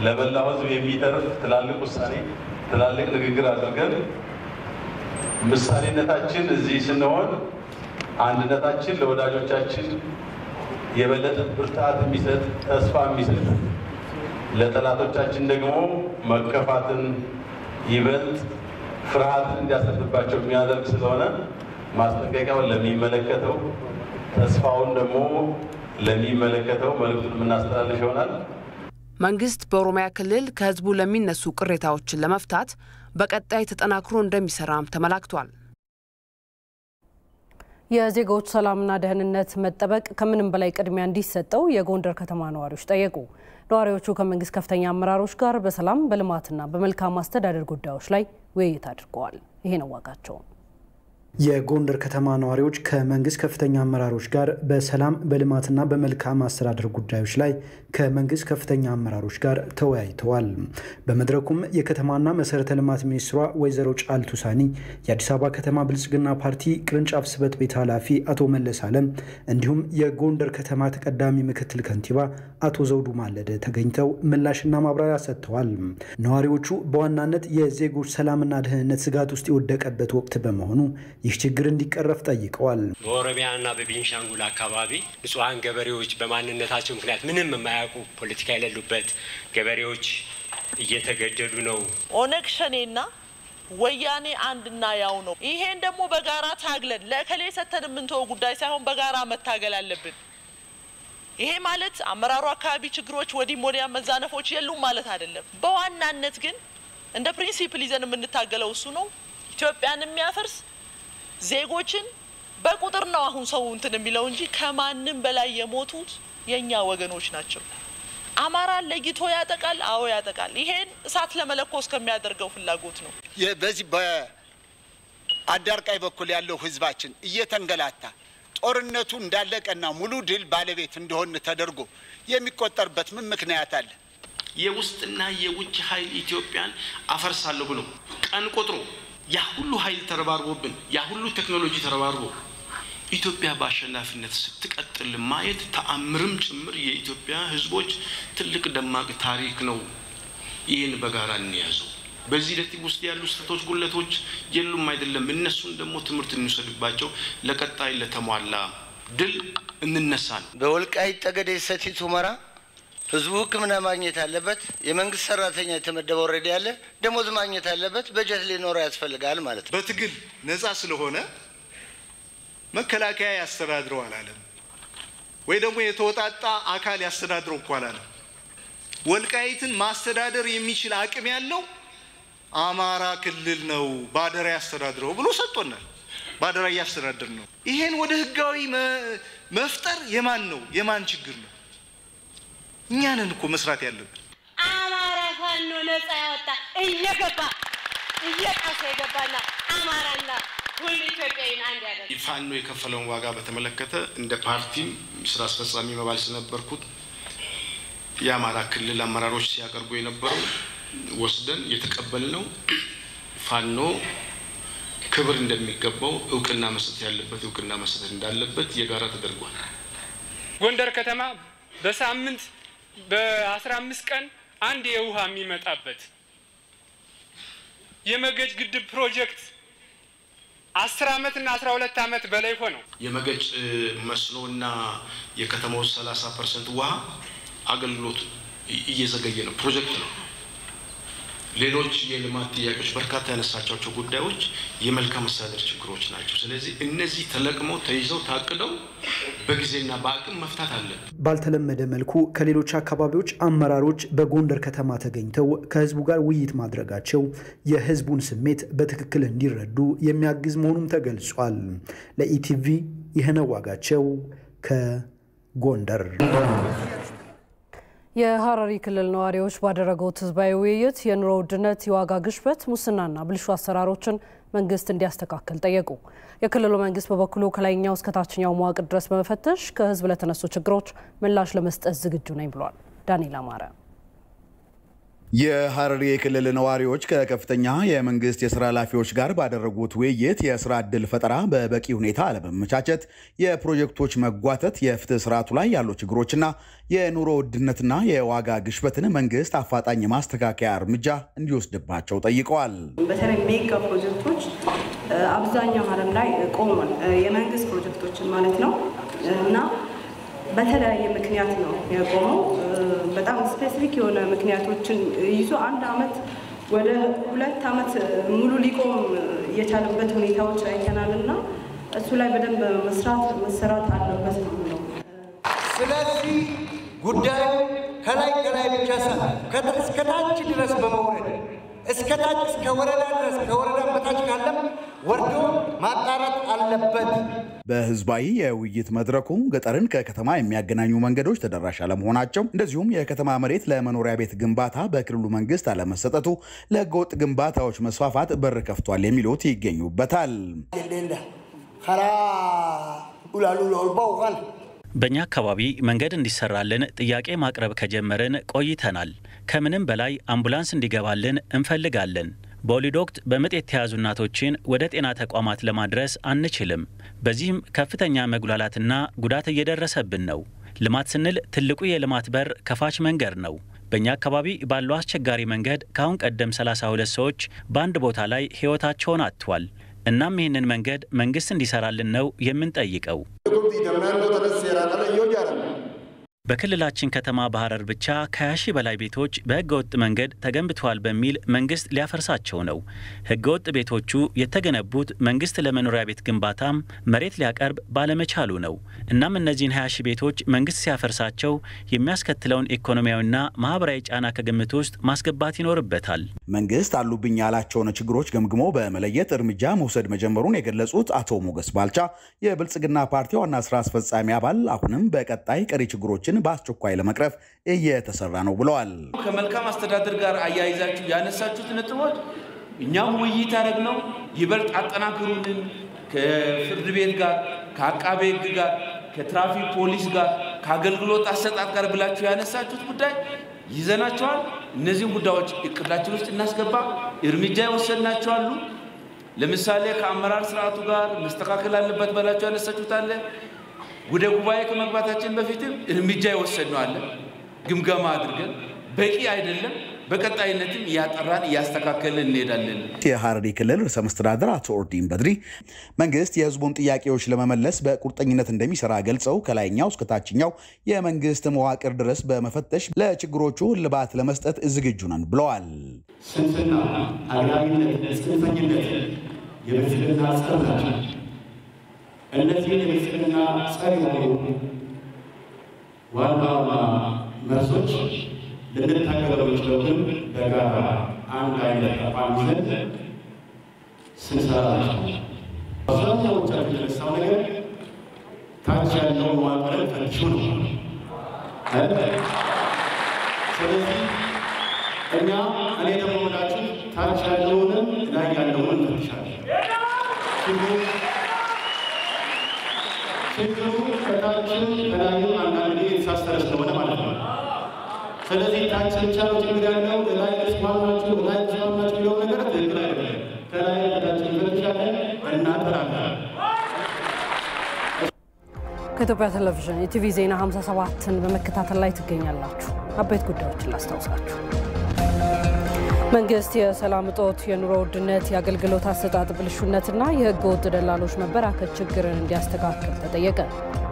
ለበላው ህዝብ የሚተርፍ ትላልቅ ውሳኔ ትላልቅ ንግግር አድርገን ምሳሌነታችን እዚህ ስንሆን አንድነታችን ለወዳጆቻችን የበለጠ ብርታት የሚሰጥ ተስፋ የሚሰጥ ለጠላቶቻችን ደግሞ መከፋትን ይበልጥ ፍርሃትን እንዲያሰፍባቸው የሚያደርግ ስለሆነ ማስጠንቀቂያውን ለሚመለከተው ተስፋውን ደግሞ ለሚመለከተው መልእክቱን የምናስተላልፍ ይሆናል። መንግስት በኦሮሚያ ክልል ከህዝቡ ለሚነሱ ቅሬታዎችን ለመፍታት በቀጣይ ተጠናክሮ እንደሚሰራም ተመላክቷል። የዜጎች ሰላምና ደህንነት መጠበቅ ከምንም በላይ ቅድሚያ እንዲሰጠው የጎንደር ከተማ ነዋሪዎች ጠየቁ። ነዋሪዎቹ ከመንግስት ከፍተኛ አመራሮች ጋር በሰላም በልማትና በመልካም አስተዳደር ጉዳዮች ላይ ውይይት አድርገዋል። ይሄ ነው ዋጋቸው። የጎንደር ከተማ ነዋሪዎች ከመንግስት ከፍተኛ አመራሮች ጋር በሰላም በልማትና በመልካም አስተዳደር ጉዳዮች ላይ ከመንግስት ከፍተኛ አመራሮች ጋር ተወያይተዋል። በመድረኩም የከተማና መሰረተ ልማት ሚኒስትሯ ወይዘሮ ጫልቱ ሳኒ፣ የአዲስ አበባ ከተማ ብልጽግና ፓርቲ ቅርንጫፍ ጽሕፈት ቤት ኃላፊ አቶ መለስ አለም እንዲሁም የጎንደር ከተማ ተቀዳሚ ምክትል ከንቲባ አቶ ዘውዱ ማለደ ተገኝተው ምላሽና ማብራሪያ ሰጥተዋል። ነዋሪዎቹ በዋናነት የዜጎች ሰላምና ደህንነት ስጋት ውስጥ የወደቀበት ወቅት በመሆኑ ይህ ችግር እንዲቀረፍ ጠይቀዋል። በኦሮሚያና በቤንሻንጉል አካባቢ ንጹሃን ገበሬዎች በማንነታቸው ምክንያት ምንም የማያውቁ ፖለቲካ የሌሉበት ገበሬዎች እየተገደሉ ነው። ኦነግ ሸኔና ወያኔ አንድና ያው ነው። ይሄን ደግሞ በጋራ ታግለን ለከሌ ሰተን የምንተው ጉዳይ ሳይሆን በጋራ መታገል አለብን። ይሄ ማለት አመራሩ አካባቢ ችግሮች ወዲም ወዲያ መዛነፎች የሉም ማለት አይደለም። በዋናነት ግን እንደ ፕሪንሲፕል ይዘን የምንታገለው እሱ ነው። ኢትዮጵያን የሚያፈርስ ዜጎችን በቁጥር ነው አሁን ሰው እንትን የሚለው እንጂ ከማንም በላይ የሞቱት የኛ ወገኖች ናቸው። አማራ ለይቶ ያጠቃል። አዎ ያጠቃል። ይሄን እሳት ለመለኮስ ከሚያደርገው ፍላጎት ነው። በዚህ በአዳርቃይ በኩል ያለው ህዝባችን እየተንገላታ ጦርነቱ እንዳለቀና ሙሉ ድል ባለቤት እንደሆነ ተደርጎ የሚቆጠርበት ምን ምክንያት አለ? የውስጥና የውጭ ኃይል ኢትዮጵያን አፈርሳለሁ ብሎ ቀን ቆጥሮ ያ ሁሉ ኃይል ተረባርቦብን ያ ሁሉ ቴክኖሎጂ ተረባርቦ ኢትዮጵያ በአሸናፊነት ስትቀጥል ማየት ተአምርም ጭምር የኢትዮጵያ ሕዝቦች ትልቅ ደማቅ ታሪክ ነው። ይህን በጋራ እንያዘው። በዚህ ሂደት ውስጥ ያሉ ስህተቶች፣ ጉለቶች የሉም አይደለም። እነሱን ደግሞ ትምህርት እንውሰድባቸው። ለቀጣይ ለተሟላ ድል እንነሳን። በወልቃይት ጠገዴ ሰቲት ሁመራ ህዝቡ ሕክምና ማግኘት አለበት። የመንግስት ሰራተኛ የተመደበው ኦሬዲ ያለ ደሞዝ ማግኘት አለበት። በጀት ሊኖረው ያስፈልጋል ማለት ነው። በትግል ነፃ ስለሆነ መከላከያ ያስተዳድረው አላለም ወይ ደግሞ የተወጣጣ አካል ያስተዳድረው እኮ አላለም። ወልቃይትን ማስተዳደር የሚችል አቅም ያለው አማራ ክልል ነው ባደራ ያስተዳድረው ብሎ ሰጥቶናል። ባደራ ያስተዳድር ነው። ይሄን ወደ ህጋዊ መፍጠር የማን ነው? የማን ችግር ነው? እኛ ነን እኮ መስራት ያለብን። አማራ ፋኖ ነፃ ያወጣ እየገባ እየቃሰ የገባና አማራና ሁሉ ኢትዮጵያዊን አንድ ያደርጋል። ፋኖ የከፈለውን ዋጋ በተመለከተ እንደ ፓርቲም ስራ አስፈጻሚ መባል ስለነበርኩት የአማራ ክልል አመራሮች ሲያቀርቡ የነበረው ወስደን የተቀበልነው ፋኖ ክብር እንደሚገባው እውቅና መስጠት ያለበት እውቅና መስጠት እንዳለበት የጋራ ተደርጓል። ጎንደር ከተማ በሳምንት በ15 ቀን አንድ የውሃ የሚመጣበት የመገጭ ግድብ ፕሮጀክት 10 ዓመት እና 12 ዓመት በላይ ሆነው የመገጭ መስኖና የከተማው 30% ውሃ አገልግሎት እየዘገየ ነው። ፕሮጀክት ነው። ሌሎች የልማት ጥያቄዎች በርካታ ያነሳቸው ጉዳዮች የመልካም አስተዳደር ችግሮች ናቸው። ስለዚህ እነዚህ ተለቅመው ተይዘው ታቅደው በጊዜና በአቅም መፍታት አለበት። ባልተለመደ መልኩ ከሌሎች አካባቢዎች አመራሮች በጎንደር ከተማ ተገኝተው ከህዝቡ ጋር ውይይት ማድረጋቸው የህዝቡን ስሜት በትክክል እንዲረዱ የሚያግዝ መሆኑም ተገልጿል። ለኢቲቪ ይህነው ዋጋቸው ከጎንደር። የሐረሪ ክልል ነዋሪዎች ባደረጉት ህዝባዊ ውይይት የኑሮ ውድነት፣ የዋጋ ግሽበት፣ ሙስናና ብልሹ አሰራሮችን መንግስት እንዲያስተካክል ጠየቁ። የክልሉ መንግስት በበኩሉ ከላይኛው እስከ ታችኛው መዋቅር ድረስ በመፈተሽ ከህዝብ ለተነሱ ችግሮች ምላሽ ለመስጠት ዝግጁ ነኝ ብሏል። ዳንኤል አማረ። የሐረሪ ክልል ነዋሪዎች ከከፍተኛ የመንግስት የስራ ኃላፊዎች ጋር ባደረጉት ውይይት የስራ ዕድል ፈጠራ በበቂ ሁኔታ አለመመቻቸት፣ የፕሮጀክቶች መጓተት፣ የፍትህ ስርዓቱ ላይ ያሉ ችግሮችና የኑሮ ውድነትና የዋጋ ግሽበትን መንግስት አፋጣኝ ማስተካከያ እርምጃ እንዲወስድባቸው ጠይቀዋል። በተለይ ሜጋ ፕሮጀክቶች አብዛኛው ዓለም ላይ ቆሟል። የመንግስት ፕሮጀክቶችን ማለት ነው እና በተለያየ ምክንያት ነው የቆመው። በጣም ስፔሲፊክ የሆነ ምክንያቶችን ይዞ 1 ዓመት ወደ 2 ዓመት ሙሉ ሊቆም የቻለበት ሁኔታዎች አይተናልና እሱ ላይ በደንብ መሰራት አለበት ነው። ስለዚህ ጉዳዩ ከላይ ብቻ ሳይሆን ከታች ድረስ በመውረድ እስከታች እስከ ወረዳ ድረስ ከወረዳ በታች ካለም ወርዶ ማጣራት አለበት። በህዝባዊ የውይይት መድረኩ ገጠርን ከከተማ የሚያገናኙ መንገዶች ተደራሽ አለመሆናቸው፣ እንደዚሁም የከተማ መሬት ለመኖሪያ ቤት ግንባታ በክልሉ መንግስት አለመሰጠቱ ለህገወጥ ግንባታዎች መስፋፋት በር ከፍቷል የሚሉት ይገኙበታል። በእኛ አካባቢ መንገድ እንዲሰራልን ጥያቄ ማቅረብ ከጀመርን ቆይተናል። ከምንም በላይ አምቡላንስ እንዲገባልን እንፈልጋለን። በወሊድ ወቅት በምጥ የተያዙ እናቶችን ወደ ጤና ተቋማት ለማድረስ አንችልም። በዚህም ከፍተኛ መጉላላትና ጉዳት እየደረሰብን ነው። ልማት ስንል ትልቁ የልማት በር ከፋች መንገድ ነው። በእኛ አካባቢ ባለው አስቸጋሪ መንገድ ከአሁን ቀደም 32 ሰዎች በአንድ ቦታ ላይ ህይወታቸውን አጥተዋል። እናም ይህንን መንገድ መንግስት እንዲሰራልን ነው የምንጠይቀው። በክልላችን ከተማ በሐረር ብቻ ከ20 ሺህ በላይ ቤቶች በህገወጥ መንገድ ተገንብተዋል በሚል መንግስት ሊያፈርሳቸው ነው። ህገወጥ ቤቶቹ የተገነቡት መንግስት ለመኖሪያ ቤት ግንባታም መሬት ሊያቀርብ ባለመቻሉ ነው። እናም እነዚህን 20 ሺህ ቤቶች መንግስት ሲያፈርሳቸው የሚያስከትለውን ኢኮኖሚያዊና ማህበራዊ ጫና ከግምት ውስጥ ማስገባት ይኖርበታል። መንግስት አሉብኝ ያላቸውን ችግሮች ገምግሞ በመለየት እርምጃ መውሰድ መጀመሩን የገለጹት አቶ ሞገስ ባልቻ የብልጽግና ፓርቲ ዋና ስራ አስፈጻሚ አባል አሁንም በቀጣይ ቀሪ ችግሮችን በአስቸኳይ ለመቅረፍ እየተሰራ ነው ብለዋል። ከመልካም አስተዳደር ጋር አያይዛችሁ ያነሳችሁት ነጥቦች እኛም ውይይት ያደረግነው ይበልጥ አጠናክሩልን፣ ከፍርድ ቤት ጋር ከአቃቤ ሕግ ጋር ከትራፊክ ፖሊስ ጋር ከአገልግሎት አሰጣጥ ጋር ብላችሁ ያነሳችሁት ጉዳይ ይዘናቸዋል። እነዚህን ጉዳዮች እቅዳችን ውስጥ እናስገባ። እርምጃ የወሰድናቸው አሉ። ለምሳሌ ከአመራር ስርዓቱ ጋር መስተካከል አለበት ብላችሁ ያነሳችሁት አለ። ወደ ጉባኤ ከመግባታችን በፊትም እርምጃ የወሰድነው አለ። ግምገማ አድርገን በቂ አይደለም በቀጣይነትም ያጠራን ያስተካከልን እንሄዳለን። የሐረሪ ክልል ርዕሰ መስተዳድር አቶ ኦርዲን በድሪ መንግስት የህዝቡን ጥያቄዎች ለመመለስ በቁርጠኝነት እንደሚሰራ ገልጸው ከላይኛው እስከ ታችኛው የመንግስት መዋቅር ድረስ በመፈተሽ ለችግሮቹ እልባት ለመስጠት ዝግጁ ነን ብለዋል። ስንፍና፣ አግላቢነት፣ ጽንፈኝነት የብልጽግና ጸር ናቸው። እነዚህ የብልጽግና ጸር የሆኑ ዋና መርሶች ልንታገለው የምንችለው በጋራ አንድ አይነት አቋም ይዘን ስንሰራ ነው። አብዛኛዎቻችን የተነሳው ነገር ታች ያለው መዋቅርን ፈትሹ ነው። ስለዚህ እኔ ደግሞ ወዳችሁ ታች ያለውንም ላይ ያለውን እንፈትሻለን። ችግሩ ከታችም ከላይም አንዳንድ ጊዜ የተሳሰረ ስለሆነ ማለት ነው። ስለዚህ ታች ብቻ ነው ችግር ያለው ላይ ተስማማችሁ ላይ ተስማማችሁ የሚለው ነገር ትክክል አይደለም። ከላይ ከታች እንፈትሻለን እናጠራለን። ከኢትዮጵያ ቴሌቪዥን የቲቪ ዜና 57ን በመከታተል ላይ ትገኛላችሁ። አበይት ጉዳዮችን ላስታውሳችሁ። መንግስት የሰላም እጦት፣ የኑሮ ውድነት፣ የአገልግሎት አሰጣጥ ብልሹነትና የህገ ወጥ ደላሎች መበራከት ችግርን እንዲያስተካክል ተጠየቀ።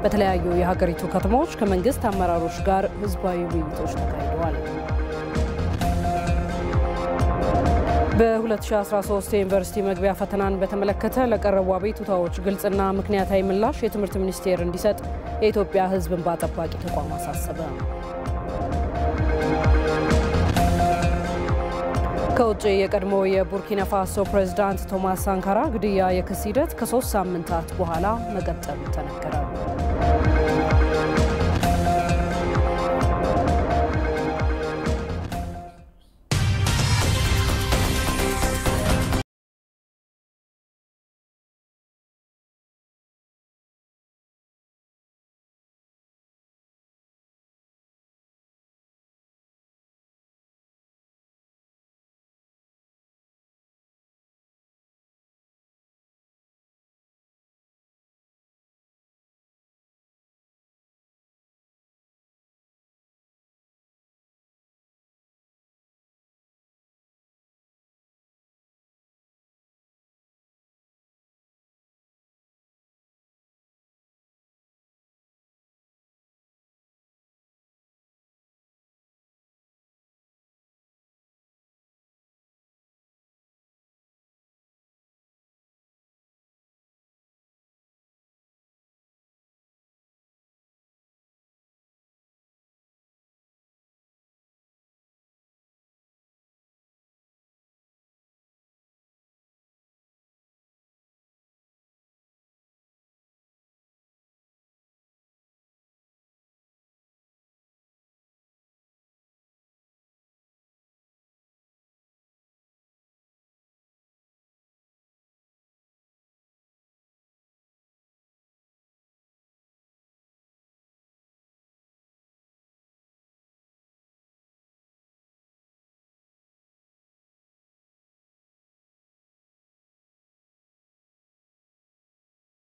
በተለያዩ የሀገሪቱ ከተሞች ከመንግስት አመራሮች ጋር ህዝባዊ ውይይቶች ተካሂደዋል። በ2013 የዩኒቨርሲቲ መግቢያ ፈተናን በተመለከተ ለቀረቡ አቤቱታዎች ግልጽና ምክንያታዊ ምላሽ የትምህርት ሚኒስቴር እንዲሰጥ የኢትዮጵያ ህዝብ እንባ ጠባቂ ተቋም አሳሰበ። ከውጭ የቀድሞ የቡርኪና ፋሶ ፕሬዝዳንት ቶማስ ሳንካራ ግድያ የክስ ሂደት ከ3 ሳምንታት በኋላ መቀጠሉ ተነገረ።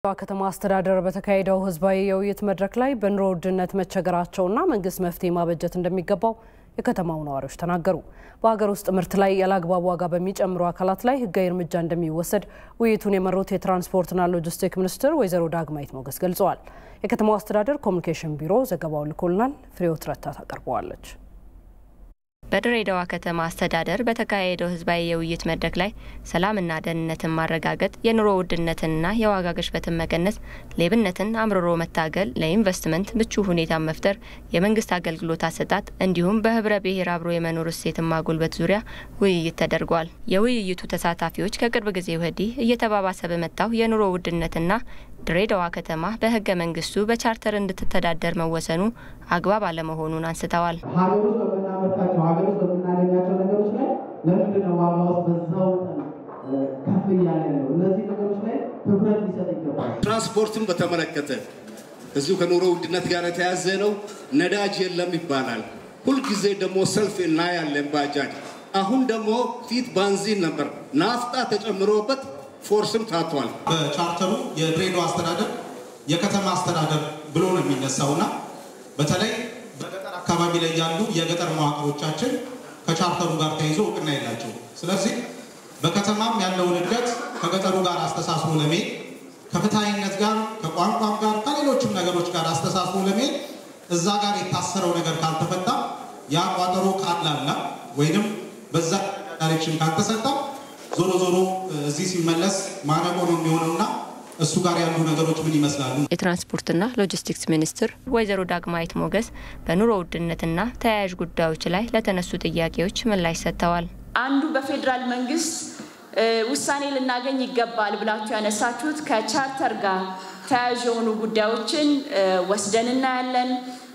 ከተማ አስተዳደር በተካሄደው ህዝባዊ የውይይት መድረክ ላይ በኑሮ ውድነት መቸገራቸውና መንግስት መፍትሄ ማበጀት እንደሚገባው የከተማው ነዋሪዎች ተናገሩ። በሀገር ውስጥ ምርት ላይ ያላግባብ ዋጋ በሚጨምሩ አካላት ላይ ህጋዊ እርምጃ እንደሚወሰድ ውይይቱን የመሩት የትራንስፖርትና ሎጂስቲክስ ሚኒስትር ወይዘሮ ዳግማዊት ሞገስ ገልጸዋል። የከተማው አስተዳደር ኮሚኒኬሽን ቢሮ ዘገባው ልኮልናል። ፍሬዎት ረታ ታቀርበዋለች። በድሬዳዋ ከተማ አስተዳደር በተካሄደው ህዝባዊ የውይይት መድረክ ላይ ሰላምና ደህንነትን ማረጋገጥ፣ የኑሮ ውድነትንና የዋጋ ግሽበትን መቀነስ፣ ሌብነትን አምርሮ መታገል፣ ለኢንቨስትመንት ምቹ ሁኔታ መፍጠር፣ የመንግስት አገልግሎት አሰጣጥ እንዲሁም በህብረ ብሔር አብሮ የመኖር እሴትን ማጎልበት ዙሪያ ውይይት ተደርጓል። የውይይቱ ተሳታፊዎች ከቅርብ ጊዜ ወዲህ እየተባባሰ በመጣው የኑሮ ውድነትና ድሬዳዋ ከተማ በህገ መንግስቱ በቻርተር እንድትተዳደር መወሰኑ አግባብ አለመሆኑን አንስተዋል። ሀገር ውስጥ በምናገኛቸው ነገሮች ላይ ለምንድን ነው ዋጋ ውስጥ በዛው ከፍ እያለ ነው? እነዚህ ነገሮች ላይ ትኩረት ሊሰጥ ይገባል። ትራንስፖርትን በተመለከተ እዚሁ ከኑሮ ውድነት ጋር የተያዘ ነው። ነዳጅ የለም ይባላል። ሁል ጊዜ ደግሞ ሰልፍ እናያለን ባጃጅ። አሁን ደግሞ ፊት ባንዚን ነበር፣ ናፍጣ ተጨምሮበት ፎርስም ታቷል። በቻርተሩ የድሬዳዋ አስተዳደር የከተማ አስተዳደር ብሎ ነው የሚነሳውና በተለይ በገጠር አካባቢ ላይ ያሉ የገጠር መዋቅሮቻችን ከቻርተሩ ጋር ተይዞ እውቅና የላቸው። ስለዚህ በከተማም ያለውን እድገት ከገጠሩ ጋር አስተሳስሮ ለመሄድ ከፍትሃዊነት ጋር ከቋንቋም ጋር ከሌሎችም ነገሮች ጋር አስተሳስሮ ለመሄድ እዛ ጋር የታሰረው ነገር ካልተፈታ ያ ቋጠሮ ካላላ ወይንም በዛ ዳይሬክሽን ካልተሰጣ ዞሮ ዞሮ እዚህ ሲመለስ ማነቆ ነው የሚሆነውና እሱ ጋር ያሉ ነገሮች ምን ይመስላሉ? የትራንስፖርትና ሎጂስቲክስ ሚኒስትር ወይዘሮ ዳግማዊት ሞገስ በኑሮ ውድነትና ተያያዥ ጉዳዮች ላይ ለተነሱ ጥያቄዎች ምላሽ ሰጥተዋል። አንዱ በፌደራል መንግስት ውሳኔ ልናገኝ ይገባል ብላችሁ ያነሳችሁት ከቻርተር ጋር ተያያዥ የሆኑ ጉዳዮችን ወስደን እናያለን።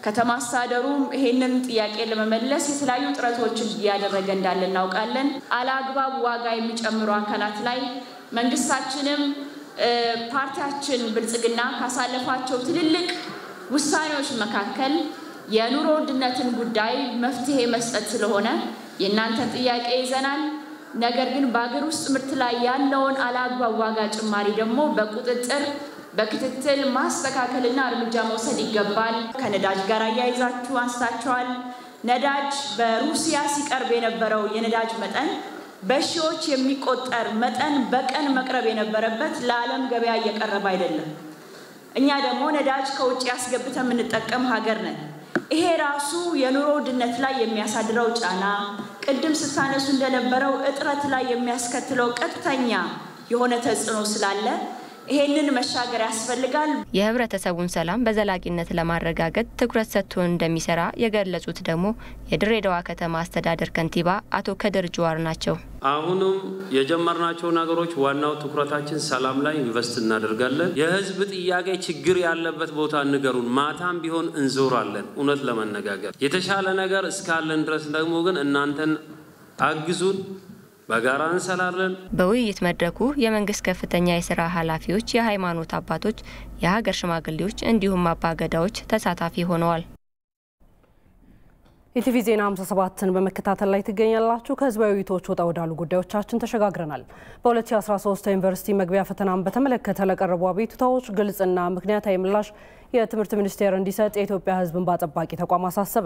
ከተማ አስተዳደሩም ይሄንን ጥያቄ ለመመለስ የተለያዩ ጥረቶችን እያደረገ እንዳለ እናውቃለን። አላግባብ ዋጋ የሚጨምሩ አካላት ላይ መንግስታችንም ፓርቲያችን ብልጽግና ካሳለፋቸው ትልልቅ ውሳኔዎች መካከል የኑሮ ውድነትን ጉዳይ መፍትሄ መስጠት ስለሆነ የእናንተን ጥያቄ ይዘናል። ነገር ግን በአገር ውስጥ ምርት ላይ ያለውን አላግባብ ዋጋ ጭማሪ ደግሞ በቁጥጥር በክትትል ማስተካከልና እርምጃ መውሰድ ይገባል። ከነዳጅ ጋር አያይዛችሁ አንስታችኋል። ነዳጅ በሩሲያ ሲቀርብ የነበረው የነዳጅ መጠን በሺዎች የሚቆጠር መጠን በቀን መቅረብ የነበረበት ለዓለም ገበያ እየቀረበ አይደለም። እኛ ደግሞ ነዳጅ ከውጭ ያስገብተን የምንጠቀም ሀገር ነን። ይሄ ራሱ የኑሮ ውድነት ላይ የሚያሳድረው ጫና ቅድም ስታነሱ እንደነበረው እጥረት ላይ የሚያስከትለው ቀጥተኛ የሆነ ተጽዕኖ ስላለ ይሄንን መሻገር ያስፈልጋል። የህብረተሰቡን ሰላም በዘላቂነት ለማረጋገጥ ትኩረት ሰጥቶ እንደሚሰራ የገለጹት ደግሞ የድሬዳዋ ከተማ አስተዳደር ከንቲባ አቶ ከድር ጁዋር ናቸው። አሁንም የጀመርናቸው ነገሮች ዋናው ትኩረታችን ሰላም ላይ ኢንቨስት እናደርጋለን። የህዝብ ጥያቄ ችግር ያለበት ቦታ ንገሩን፣ ማታም ቢሆን እንዞራለን። እውነት ለመነጋገር የተሻለ ነገር እስካለን ድረስ ደግሞ ግን እናንተን አግዙን፣ በጋራ እንሰራለን። በውይይት መድረኩ የመንግስት ከፍተኛ የስራ ኃላፊዎች፣ የሃይማኖት አባቶች፣ የሀገር ሽማግሌዎች እንዲሁም አባገዳዎች ተሳታፊ ሆነዋል። ኢቲቪ ዜና 57ን በመከታተል ላይ ትገኛላችሁ። ከህዝባዊ ውይይቶች ወጣ ወዳሉ ጉዳዮቻችን ተሸጋግረናል። በ2013 ዩኒቨርሲቲ መግቢያ ፈተናን በተመለከተ ለቀረቡ አቤቱታዎች ግልጽና ምክንያታዊ ምላሽ የትምህርት ሚኒስቴር እንዲሰጥ የኢትዮጵያ ህዝብ እንባ ጠባቂ ተቋም አሳሰበ።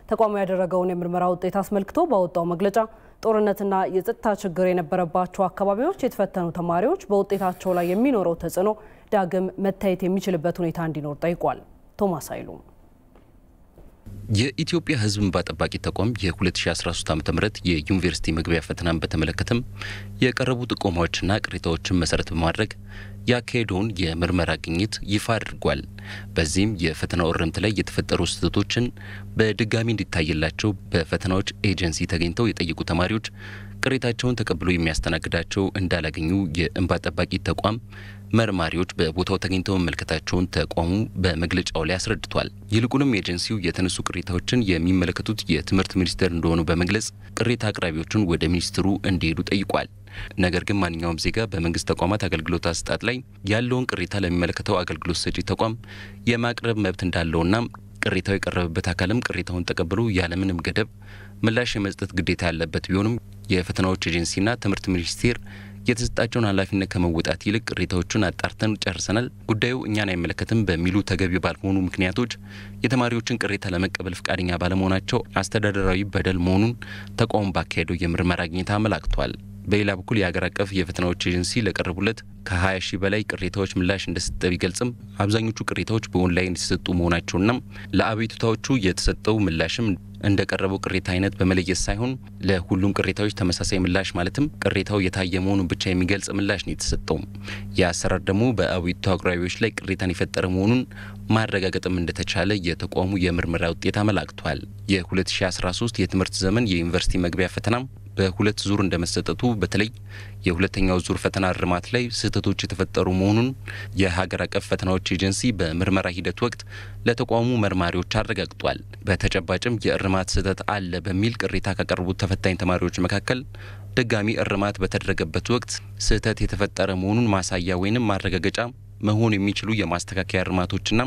ተቋሙ ያደረገውን የምርመራ ውጤት አስመልክቶ ባወጣው መግለጫ ጦርነትና የጸጥታ ችግር የነበረባቸው አካባቢዎች የተፈተኑ ተማሪዎች በውጤታቸው ላይ የሚኖረው ተጽዕኖ ዳግም መታየት የሚችልበት ሁኔታ እንዲኖር ጠይቋል። ቶማስ ኃይሉ የኢትዮጵያ ህዝብ እንባ ጠባቂ ተቋም የ2013 ዓ.ም የዩኒቨርሲቲ መግቢያ ፈተናን በተመለከተም የቀረቡ ጥቆማዎችና ቅሬታዎችን መሰረት በማድረግ ያካሄደውን የምርመራ ግኝት ይፋ አድርጓል። በዚህም የፈተናው እርምት ላይ የተፈጠሩ ስህተቶችን በድጋሚ እንዲታይላቸው በፈተናዎች ኤጀንሲ ተገኝተው የጠየቁ ተማሪዎች ቅሬታቸውን ተቀብሎ የሚያስተናግዳቸው እንዳላገኙ የእንባ ጠባቂ ተቋም መርማሪዎች በቦታው ተገኝተው መመልከታቸውን ተቋሙ በመግለጫው ላይ አስረድቷል። ይልቁንም ኤጀንሲው የተነሱ ቅሬታዎችን የሚመለከቱት የትምህርት ሚኒስቴር እንደሆኑ በመግለጽ ቅሬታ አቅራቢዎችን ወደ ሚኒስትሩ እንዲሄዱ ጠይቋል። ነገር ግን ማንኛውም ዜጋ በመንግስት ተቋማት አገልግሎት አሰጣጥ ላይ ያለውን ቅሬታ ለሚመለከተው አገልግሎት ሰጪ ተቋም የማቅረብ መብት እንዳለውና ቅሬታው የቀረበበት አካልም ቅሬታውን ተቀብሎ ያለምንም ገደብ ምላሽ የመስጠት ግዴታ ያለበት ቢሆንም የፈተናዎች ኤጀንሲና ትምህርት ሚኒስቴር የተሰጣቸውን ኃላፊነት ከመወጣት ይልቅ ቅሬታዎችን አጣርተን ጨርሰናል፣ ጉዳዩ እኛን አይመለከትም በሚሉ ተገቢ ባልሆኑ ምክንያቶች የተማሪዎችን ቅሬታ ለመቀበል ፈቃደኛ ባለመሆናቸው አስተዳደራዊ በደል መሆኑን ተቋሙ ባካሄደው የምርመራ ግኝት አመላክቷል። በሌላ በኩል የሀገር አቀፍ የፈተናዎች ኤጀንሲ ለቀረቡለት ከ20 ሺህ በላይ ቅሬታዎች ምላሽ እንደሰጠ ቢገልጽም አብዛኞቹ ቅሬታዎች በኦንላይን የተሰጡ መሆናቸውና ለአቤቱታዎቹ የተሰጠው ምላሽም እንደቀረበው ቅሬታ አይነት በመለየት ሳይሆን ለሁሉም ቅሬታዎች ተመሳሳይ ምላሽ ማለትም ቅሬታው የታየ መሆኑን ብቻ የሚገልጽ ምላሽ ነው የተሰጠው። የአሰራር ደግሞ በአቤቱታ አቅራቢዎች ላይ ቅሬታን የፈጠረ መሆኑን ማረጋገጥም እንደተቻለ የተቋሙ የምርመራ ውጤት አመላክቷል። የ2013 የትምህርት ዘመን የዩኒቨርሲቲ መግቢያ ፈተና በሁለት ዙር እንደመሰጠቱ በተለይ የሁለተኛው ዙር ፈተና እርማት ላይ ስህተቶች የተፈጠሩ መሆኑን የሀገር አቀፍ ፈተናዎች ኤጀንሲ በምርመራ ሂደት ወቅት ለተቋሙ መርማሪዎች አረጋግጧል። በተጨባጭም የእርማት ስህተት አለ በሚል ቅሬታ ካቀረቡት ተፈታኝ ተማሪዎች መካከል ድጋሚ እርማት በተደረገበት ወቅት ስህተት የተፈጠረ መሆኑን ማሳያ ወይንም ማረጋገጫ መሆን የሚችሉ የማስተካከያ እርማቶችና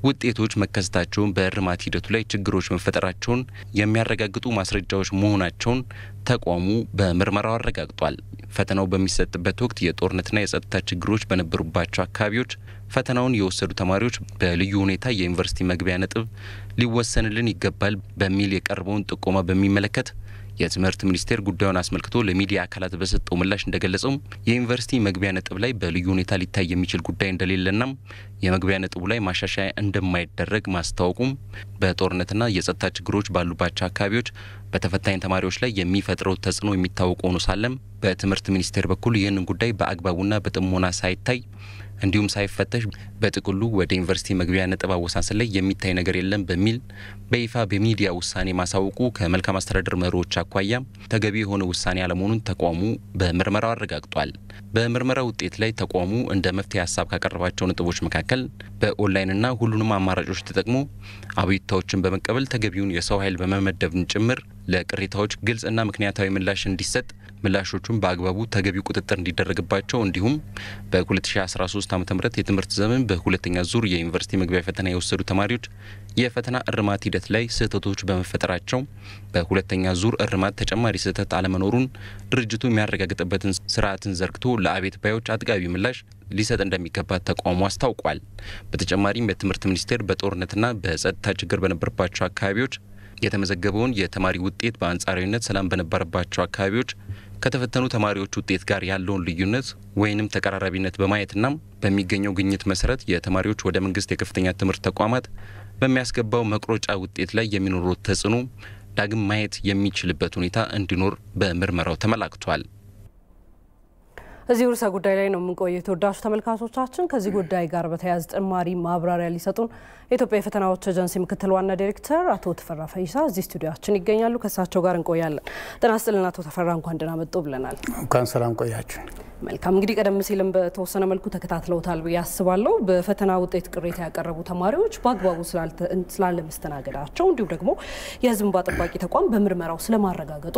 ውጤቶች መከሰታቸውን በእርማት ሂደቱ ላይ ችግሮች መፈጠራቸውን የሚያረጋግጡ ማስረጃዎች መሆናቸውን ተቋሙ በምርመራው አረጋግጧል። ፈተናው በሚሰጥበት ወቅት የጦርነትና የጸጥታ ችግሮች በነበሩባቸው አካባቢዎች ፈተናውን የወሰዱ ተማሪዎች በልዩ ሁኔታ የዩኒቨርሲቲ መግቢያ ነጥብ ሊወሰንልን ይገባል በሚል የቀረበውን ጥቆማ በሚመለከት የትምህርት ሚኒስቴር ጉዳዩን አስመልክቶ ለሚዲያ አካላት በሰጠው ምላሽ እንደገለጸው የዩኒቨርሲቲ መግቢያ ነጥብ ላይ በልዩ ሁኔታ ሊታይ የሚችል ጉዳይ እንደሌለና የመግቢያ ነጥቡ ላይ ማሻሻያ እንደማይደረግ ማስታወቁም በጦርነትና የጸጥታ ችግሮች ባሉባቸው አካባቢዎች በተፈታኝ ተማሪዎች ላይ የሚፈጥረው ተጽዕኖ የሚታወቅ ሆኖ ሳለም በትምህርት ሚኒስቴር በኩል ይህንን ጉዳይ በአግባቡና በጥሞና ሳይታይ እንዲሁም ሳይፈተሽ በጥቅሉ ወደ ዩኒቨርሲቲ መግቢያ ነጥብ አወሳሰን ላይ የሚታይ ነገር የለም በሚል በይፋ በሚዲያ ውሳኔ ማሳወቁ ከመልካም አስተዳደር መሪዎች አኳያ ተገቢ የሆነ ውሳኔ አለመሆኑን ተቋሙ በምርመራው አረጋግጧል። በምርመራው ውጤት ላይ ተቋሙ እንደ መፍትሄ ሀሳብ ካቀረባቸው ነጥቦች መካከል በኦንላይንና ሁሉንም አማራጮች ተጠቅሞ አብይታዎችን በመቀበል ተገቢውን የሰው ኃይል በመመደብን ጭምር ለቅሬታዎች ግልጽና ምክንያታዊ ምላሽ እንዲሰጥ ምላሾቹን በአግባቡ ተገቢ ቁጥጥር እንዲደረግባቸው እንዲሁም በ2013 ዓ.ም የትምህርት ዘመን በሁለተኛ ዙር የዩኒቨርሲቲ መግቢያ ፈተና የወሰዱ ተማሪዎች የፈተና እርማት ሂደት ላይ ስህተቶች በመፈጠራቸው በሁለተኛ ዙር እርማት ተጨማሪ ስህተት አለመኖሩን ድርጅቱ የሚያረጋግጥበትን ስርዓትን ዘርግቶ ለአቤት ባዮች አጥጋቢ ምላሽ ሊሰጥ እንደሚገባ ተቋሙ አስታውቋል። በተጨማሪም የትምህርት ሚኒስቴር በጦርነትና በጸጥታ ችግር በነበረባቸው አካባቢዎች የተመዘገበውን የተማሪ ውጤት በአንጻራዊነት ሰላም በነበረባቸው አካባቢዎች ከተፈተኑ ተማሪዎች ውጤት ጋር ያለውን ልዩነት ወይንም ተቀራራቢነት በማየትና በሚገኘው ግኝት መሰረት የተማሪዎች ወደ መንግስት የከፍተኛ ትምህርት ተቋማት በሚያስገባው መቅሮጫ ውጤት ላይ የሚኖረው ተጽዕኖ ዳግም ማየት የሚችልበት ሁኔታ እንዲኖር በምርመራው ተመላክቷል። እዚህ ርዕሰ ጉዳይ ላይ ነው የምንቆየው። ተወዳጅ ተመልካቾቻችን ከዚህ ጉዳይ ጋር በተያያዘ ተጨማሪ ማብራሪያ ሊሰጡን የኢትዮጵያ የፈተናዎች ኤጀንሲ ምክትል ዋና ዳይሬክተር አቶ ተፈራ ፈይሳ እዚህ ስቱዲዮአችን ይገኛሉ። ከሳቸው ጋር እንቆያለን። ጤና ይስጥልን አቶ ተፈራ፣ እንኳን ደህና መጡ ብለናል። እንኳን ሰላም ቆያችሁ። መልካም። እንግዲህ ቀደም ሲልም በተወሰነ መልኩ ተከታትለውታል ብዬ አስባለሁ። በፈተና ውጤት ቅሬታ ያቀረቡ ተማሪዎች በአግባቡ ስላለመስተናገዳቸው እንዲሁም ደግሞ የሕዝብ እንባ ጠባቂ ተቋም በምርመራው ስለማረጋገጡ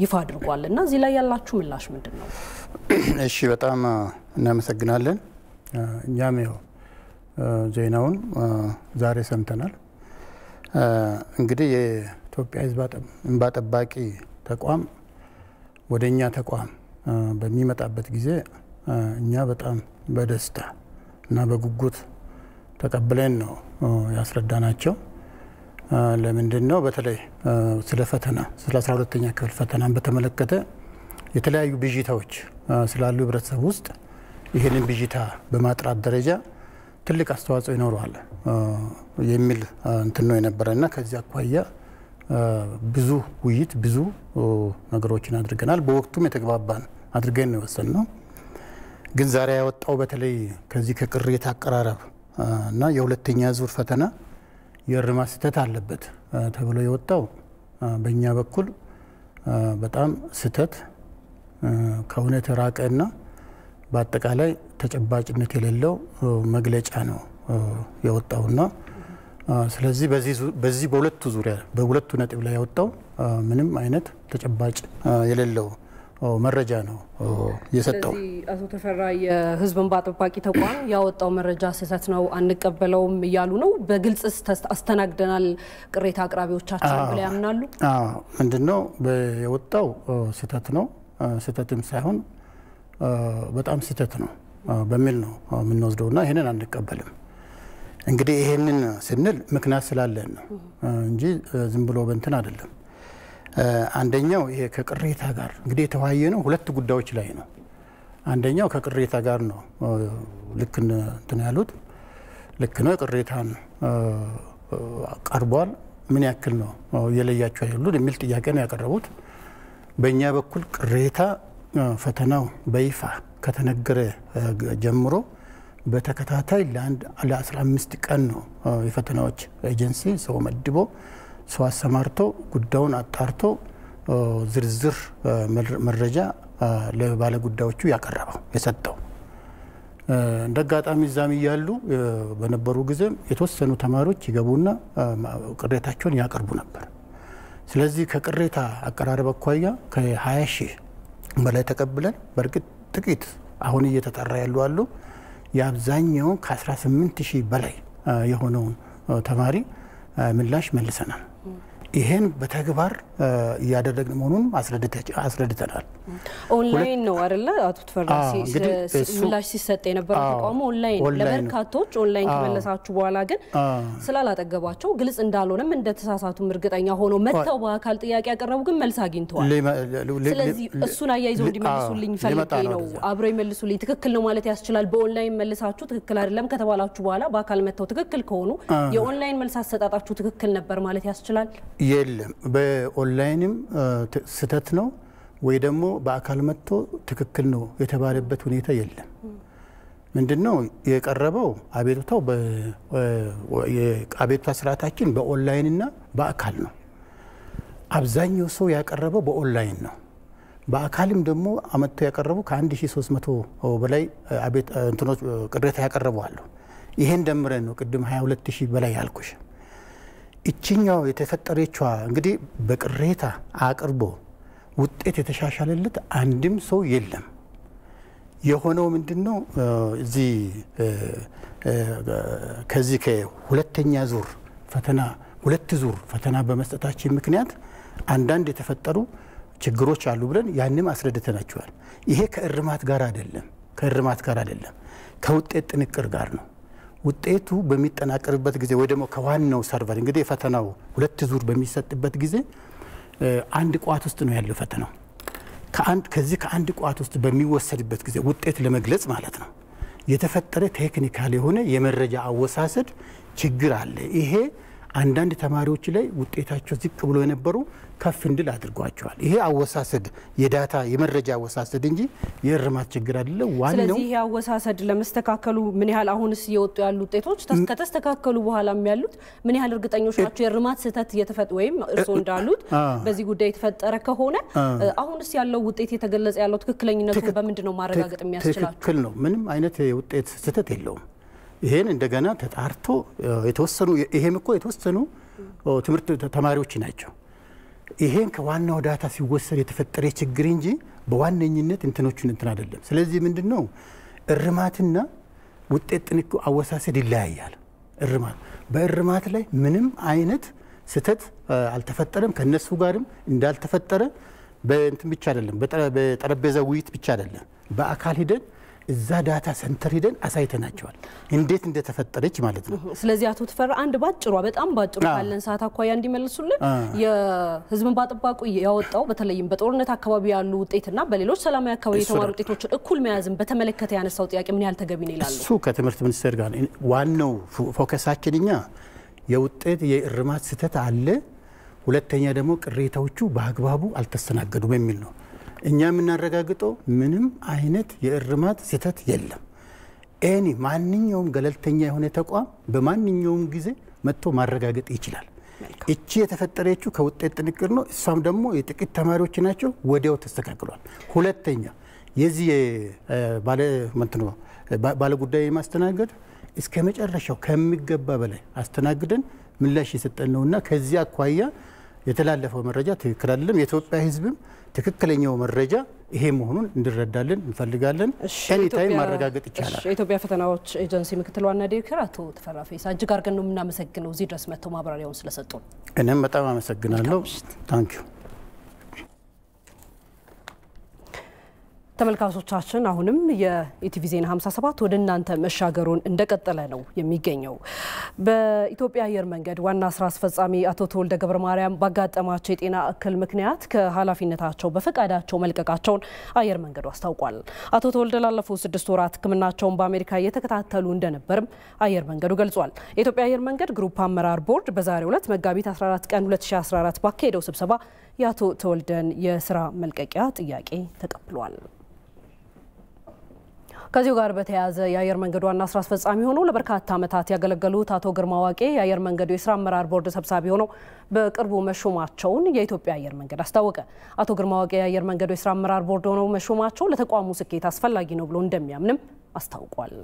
ይፋ አድርጓልና እዚህ ላይ ያላችሁ ምላሽ ምንድነው? እሺ፣ በጣም እናመሰግናለን። እኛም ያው ዜናውን ዛሬ ሰምተናል። እንግዲህ የኢትዮጵያ ሕዝብ እንባ ጠባቂ ተቋም ወደኛ ተቋም በሚመጣበት ጊዜ እኛ በጣም በደስታ እና በጉጉት ተቀብለን ነው ያስረዳናቸው። ለምንድን ነው በተለይ ስለ ፈተና ስለ 12ኛ ክፍል ፈተናን በተመለከተ የተለያዩ ብዥታዎች ስላሉ ህብረተሰብ ውስጥ ይሄንን ብዥታ በማጥራት ደረጃ ትልቅ አስተዋጽኦ ይኖረዋል የሚል እንትን ነው የነበረና ከዚያ አኳያ ብዙ ውይይት ብዙ ነገሮችን አድርገናል። በወቅቱም የተግባባን አድርገን ነው የወሰንነው። ግን ዛሬ ያወጣው በተለይ ከዚህ ከቅሬታ አቀራረብ እና የሁለተኛ ዙር ፈተና የእርማት ስህተት አለበት ተብሎ የወጣው በእኛ በኩል በጣም ስህተት ከእውነት ራቀና በአጠቃላይ ተጨባጭነት የሌለው መግለጫ ነው የወጣውና ስለዚህ በዚህ በሁለቱ ዙሪያ በሁለቱ ነጥብ ላይ ያወጣው ምንም አይነት ተጨባጭ የሌለው መረጃ ነው የሰጠው። አቶ ተፈራ የሕዝብ እንባ ጠባቂ ተቋም ያወጣው መረጃ ስህተት ነው አንቀበለውም እያሉ ነው። በግልጽ አስተናግደናል ቅሬታ አቅራቢዎቻችን ብለው ያምናሉ? ምንድነው የወጣው ስህተት ነው፣ ስህተትም ሳይሆን በጣም ስህተት ነው በሚል ነው የምንወስደውና ይሄንን አንቀበልም። እንግዲህ ይሄንን ስንል ምክንያት ስላለን ነው እንጂ ዝም ብሎ በእንትን አይደለም። አንደኛው ይሄ ከቅሬታ ጋር እንግዲህ የተወያየ ነው ሁለት ጉዳዮች ላይ ነው። አንደኛው ከቅሬታ ጋር ነው ልክ እንትን ያሉት ልክ ነው። ቅሬታን ቀርቧል፣ ምን ያክል ነው የለያቸው ያሉት የሚል ጥያቄ ነው ያቀረቡት። በእኛ በኩል ቅሬታ ፈተናው በይፋ ከተነገረ ጀምሮ በተከታታይ ለ15 ቀን ነው የፈተናዎች ኤጀንሲ ሰው መድቦ ሰው አሰማርቶ ጉዳዩን አጣርቶ ዝርዝር መረጃ ለባለ ጉዳዮቹ ያቀረበው የሰጠው። እንደ አጋጣሚ እዛም እያሉ በነበሩ ጊዜ የተወሰኑ ተማሪዎች ይገቡና ቅሬታቸውን ያቀርቡ ነበር። ስለዚህ ከቅሬታ አቀራረብ አኳያ ከ20 ሺህ በላይ ተቀብለን በእርግጥ ጥቂት አሁን እየተጣራ ያሉ አሉ የአብዛኛው ከ18000 በላይ የሆነውን ተማሪ ምላሽ መልሰናል። ይሄን በተግባር ያደረግን መሆኑን አስረድተናል። ኦንላይን ነው አይደለ? አቶ ተፈራሲ ምላሽ ሲሰጥ የነበረው ተቋሙ ኦንላይን ለበርካቶች ኦንላይን ከመለሳችሁ በኋላ ግን ስላላጠገባቸው ግልጽ እንዳልሆነም እንደተሳሳቱም እርግጠኛ ሆነው መተው በአካል ጥያቄ ያቀረቡ ግን መልስ አግኝተዋል። ስለዚህ እሱን አያይዘው እንዲመልሱልኝ ፈልጌ ነው። አብረው ይመልሱልኝ። ትክክል ነው ማለት ያስችላል? በኦንላይን መልሳችሁ ትክክል አይደለም ከተባላችሁ በኋላ በአካል መተው ትክክል ከሆኑ የኦንላይን መልስ አሰጣጣችሁ ትክክል ነበር ማለት ያስችላል? የለም በኦንላይንም ስተት ነው ወይ ደግሞ በአካል መጥቶ ትክክል ነው የተባለበት ሁኔታ የለም። ምንድነው የቀረበው አቤቱታው የአቤቱታ ስርዓታችን በኦንላይንና በአካል ነው። አብዛኛው ሰው ያቀረበው በኦንላይን ነው። በአካልም ደግሞ አመጥቶ ያቀረቡ ከ1300 በላይ እንትኖች ቅሬታ ያቀረቡ አሉ። ይሄን ደምረን ነው ቅድም 22000 በላይ ያልኩሽ። እቺኛው የተፈጠረችዋ እንግዲህ በቅሬታ አቅርቦ ውጤት የተሻሻለለት አንድም ሰው የለም። የሆነው ምንድነው እዚህ ከዚህ ከሁለተኛ ዙር ፈተና ሁለት ዙር ፈተና በመስጠታችን ምክንያት አንዳንድ የተፈጠሩ ችግሮች አሉ ብለን ያንም አስረድተናቸዋል። ይሄ ከእርማት ጋር አይደለም ከውጤት ጥንቅር ጋር ነው። ውጤቱ በሚጠናቀርበት ጊዜ ወይ ደግሞ ከዋናው ሰርቨር እንግዲህ ፈተናው ሁለት ዙር በሚሰጥበት ጊዜ አንድ ቋት ውስጥ ነው ያለው ፈተናው። ከዚህ ከአንድ ቋት ውስጥ በሚወሰድበት ጊዜ ውጤት ለመግለጽ ማለት ነው የተፈጠረ ቴክኒካል የሆነ የመረጃ አወሳሰድ ችግር አለ። ይሄ አንዳንድ ተማሪዎች ላይ ውጤታቸው ዝቅ ብሎ የነበሩ ከፍ እንድል አድርጓቸዋል። ይሄ አወሳሰድ የዳታ የመረጃ አወሳሰድ እንጂ የእርማት ችግር አይደለም። ዋናው ስለዚህ ይሄ አወሳሰድ ለመስተካከሉ ምን ያህል አሁንስ እየወጡ ያሉ ውጤቶች ከተስተካከሉ በኋላም ያሉት ምን ያህል እርግጠኞች ናቸው? የእርማት ስህተት የተፈጠረ ወይም እርሶ እንዳሉት በዚህ ጉዳይ የተፈጠረ ከሆነ አሁንስ ያለው ውጤት የተገለጸ ያለው ትክክለኛነቱን በምንድነው ማረጋገጥ የሚያስችላችሁ? ትክክል ነው። ምንም አይነት የውጤት ስህተት የለውም። ይሄን እንደገና ተጣርቶ የተወሰኑ ይሄም እኮ የተወሰኑ ትምህርት ተማሪዎች ናቸው። ይሄን ከዋናው ዳታ ሲወሰድ የተፈጠረ ችግር እንጂ በዋነኝነት እንትኖቹን እንትን አይደለም። ስለዚህ ምንድነው እርማትና ውጤት ጥንቁ አወሳሰድ ይለያያል። በእርማት ላይ ምንም አይነት ስህተት አልተፈጠረም። ከነሱ ጋርም እንዳልተፈጠረ በእንትን ብቻ አይደለም በጠረጴዛ ውይይት ብቻ አይደለም በአካል ሂደን እዛ ዳታ ሰንተር ሄደን አሳይተናቸዋል እንዴት እንደተፈጠረች ማለት ነው። ስለዚህ አቶ ተፈራ አንድ ባጭሩ በጣም ባጭሩ ካለን ሰዓት አኳያ እንዲመልሱልን የህዝብን ባጥባቁ ያወጣው በተለይም በጦርነት አካባቢ ያሉ ውጤትና በሌሎች ሰላማዊ አካባቢ የተማሩ ውጤቶችን እኩል መያዝን በተመለከተ ያነሳው ጥያቄ ምን ያህል ተገቢ ነው ይላሉ? እሱ ከትምህርት ሚኒስቴር ጋር ዋናው ፎከሳችን እኛ የውጤት የእርማት ስህተት አለ፣ ሁለተኛ ደግሞ ቅሬታዎቹ በአግባቡ አልተስተናገዱም የሚል ነው። እኛ የምናረጋግጠው ምንም አይነት የእርማት ስህተት የለም። ማንኛውም ገለልተኛ የሆነ ተቋም በማንኛውም ጊዜ መጥቶ ማረጋገጥ ይችላል። እቺ የተፈጠረችው ከውጤት ጥንቅር ነው። እሷም ደግሞ የጥቂት ተማሪዎች ናቸው፣ ወዲያው ተስተካክሏል። ሁለተኛ የዚህ ባለ ጉዳይ የማስተናገድ እስከ መጨረሻው ከሚገባ በላይ አስተናግደን ምላሽ የሰጠን ነውና ከዚህ አኳያ የተላለፈው መረጃ ትክክል አይደለም። የኢትዮጵያ ሕዝብም ትክክለኛው መረጃ ይሄ መሆኑን እንዲረዳልን እንፈልጋለን። ኤኒታይም ማረጋገጥ ይቻላል። የኢትዮጵያ ፈተናዎች ኤጀንሲ ምክትል ዋና ዳይሬክተር አቶ ተፈራ ፌሳ እጅግ አድርገን ነው የምናመሰግነው እዚህ ድረስ መጥተው ማብራሪያውን ስለሰጡን። እኔም በጣም አመሰግናለሁ። ታንኪዩ። ተመልካቾቻችን አሁንም የኢቲቪ ዜና 57 ወደ እናንተ መሻገሩን እንደቀጠለ ነው የሚገኘው። በኢትዮጵያ አየር መንገድ ዋና ስራ አስፈጻሚ አቶ ተወልደ ገብረ ማርያም ባጋጠማቸው የጤና እክል ምክንያት ከኃላፊነታቸው በፈቃዳቸው መልቀቃቸውን አየር መንገዱ አስታውቋል። አቶ ተወልደ ላለፉት 6 ወራት ሕክምናቸውን በአሜሪካ እየተከታተሉ እንደነበርም አየር መንገዱ ገልጿል። የኢትዮጵያ አየር መንገድ ግሩፕ አመራር ቦርድ በዛሬው ዕለት መጋቢት 14 ቀን 2014 ባካሄደው ስብሰባ የአቶ ተወልደን የስራ መልቀቂያ ጥያቄ ተቀብሏል። ከዚሁ ጋር በተያያዘ የአየር መንገዱ ዋና ስራ አስፈጻሚ ሆነው ለበርካታ ዓመታት ያገለገሉት አቶ ግርማ ዋቄ የአየር መንገዱ የስራ አመራር ቦርድ ሰብሳቢ ሆነው በቅርቡ መሾማቸውን የኢትዮጵያ አየር መንገድ አስታወቀ። አቶ ግርማ ዋቄ የአየር መንገዱ የስራ አመራር ቦርድ ሆነው መሾማቸው ለተቋሙ ስኬት አስፈላጊ ነው ብሎ እንደሚያምንም አስታውቋል።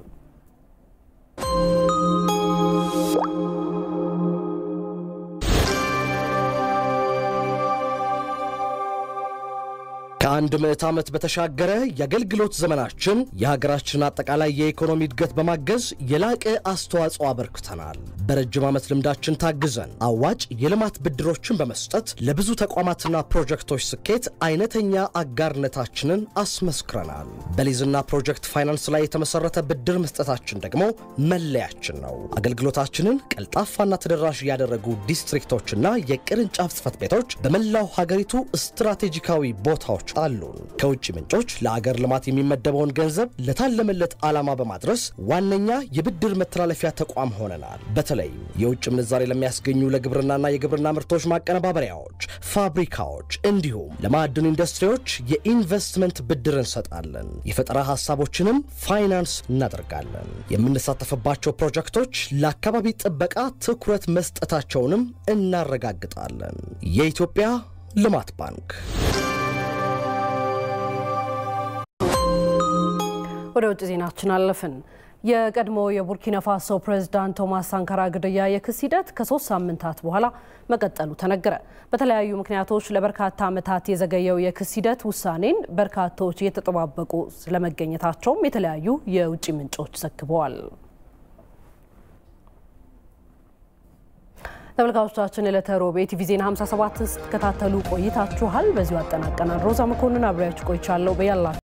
ከአንድ ምዕት ዓመት በተሻገረ የአገልግሎት ዘመናችን የሀገራችን አጠቃላይ የኢኮኖሚ እድገት በማገዝ የላቀ አስተዋጽኦ አበርክተናል። በረጅም ዓመት ልምዳችን ታግዘን አዋጭ የልማት ብድሮችን በመስጠት ለብዙ ተቋማትና ፕሮጀክቶች ስኬት አይነተኛ አጋርነታችንን አስመስክረናል። በሊዝና ፕሮጀክት ፋይናንስ ላይ የተመሰረተ ብድር መስጠታችን ደግሞ መለያችን ነው። አገልግሎታችንን ቀልጣፋና ተደራሽ ያደረጉ ዲስትሪክቶችና የቅርንጫፍ ጽሕፈት ቤቶች በመላው ሀገሪቱ ስትራቴጂካዊ ቦታዎች አሉን። ከውጭ ምንጮች ለአገር ልማት የሚመደበውን ገንዘብ ለታለመለት ዓላማ በማድረስ ዋነኛ የብድር መተላለፊያ ተቋም ሆነናል። በተለይ የውጭ ምንዛሬ ለሚያስገኙ ለግብርናና የግብርና ምርቶች ማቀነባበሪያዎች፣ ፋብሪካዎች እንዲሁም ለማዕድን ኢንዱስትሪዎች የኢንቨስትመንት ብድር እንሰጣለን። የፈጠራ ሐሳቦችንም ፋይናንስ እናደርጋለን። የምንሳተፍባቸው ፕሮጀክቶች ለአካባቢ ጥበቃ ትኩረት መስጠታቸውንም እናረጋግጣለን። የኢትዮጵያ ልማት ባንክ። ወደ ውጭ ዜናችን አለፍን። የቀድሞ የቡርኪና ፋሶ ፕሬዝዳንት ቶማስ ሳንካራ ግድያ የክስ ሂደት ከ3 ሳምንታት በኋላ መቀጠሉ ተነገረ። በተለያዩ ምክንያቶች ለበርካታ ዓመታት የዘገየው የክስ ሂደት ውሳኔን በርካቶች እየተጠባበቁ ስለመገኘታቸውም የተለያዩ የውጭ ምንጮች ዘግበዋል። ተመልካቾቻችን የዕለተ ሮብ ኢቲቪ ዜና 57 ስትከታተሉ ቆይታችኋል። በዚሁ አጠናቀናል። ሮዛ መኮንን አብሬያችሁ ቆይቻለሁ። በያላ